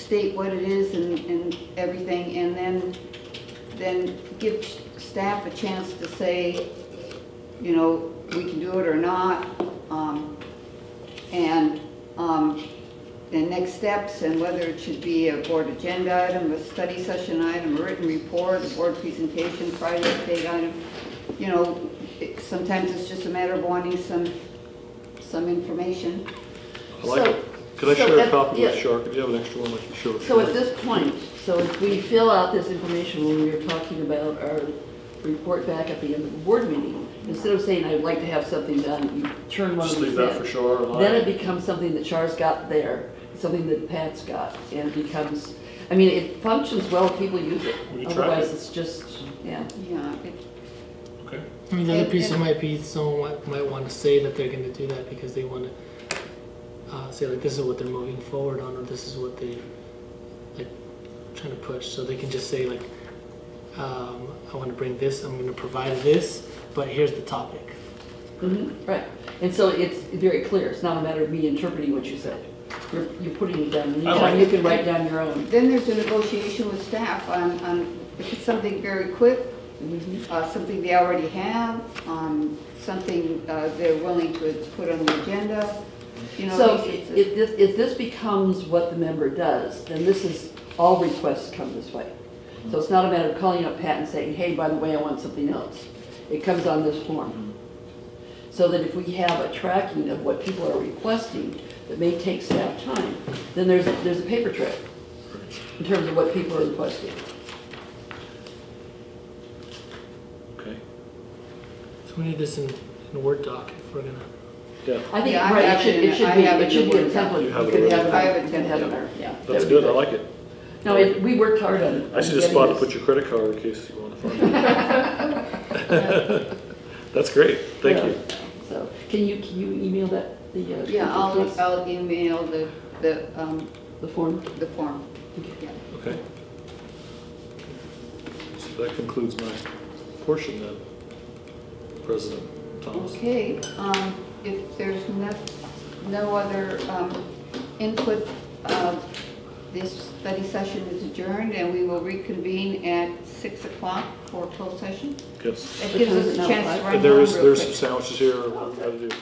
state what it is and everything, and then give staff a chance to say, you know, we can do it or not, and next steps, and whether it should be a board agenda item, a study session item, a written report, a board presentation, Friday update item. You know, sometimes it's just a matter of wanting some information. I like it. Could I share a copy with Shark? Do you have an extra one I can show? So at this point, so if we fill out this information when we were talking about our report back at the end of the board meeting, instead of saying, I'd like to have something done, you turn one of Just these leave that in. for Shar and I. Then it becomes something that Char's got there, something that Pat's got, and it becomes, I mean, it functions well, people use it. We can track Otherwise, it. it's just, yeah. Yeah. Okay. I mean, the other piece might be someone might want to say that they're going to do that because they want to say like this is what they're moving forward on, or this is what they like trying to push. So they can just say like, I want to bring this. I'm going to provide this, but here's the topic. Mm-hmm. Right. And so it's very clear. It's not a matter of me interpreting what you said. You're putting it down. Anytime you can write down your own. Then there's a negotiation with staff on if it's something very quick, something they already have, something they're willing to put on the agenda. You know, So if this becomes what the member does, then this is, all requests come this way. So it's not a matter of calling up Pat and saying, hey, by the way, I want something else. It comes on this form. So that if we have a tracking of what people are requesting that may take staff time, then there's a paper trail in terms of what people are requesting. Okay. So we need this in a Word doc if we're gonna. Yeah. I think, Yeah, I right, have it it should in- be I have a it in Word. template. You have You it can already. have it, I have it you can have it there, yeah. That's that would good. be I like it. No, we worked hard on it. I see the getting spot to this. put your credit card in case you want to find it. That's great. Thank you. So, can you email that, the? Yeah, to us? I'll email the form? the form. Yeah. Okay. So that concludes my portion then, President Thomas. Okay, if there's no other input, this study session is adjourned, and we will reconvene at 6 o'clock for closed session. Yes. It gives us a chance to run And there's home real some quick. sandwiches here. What do we got to do?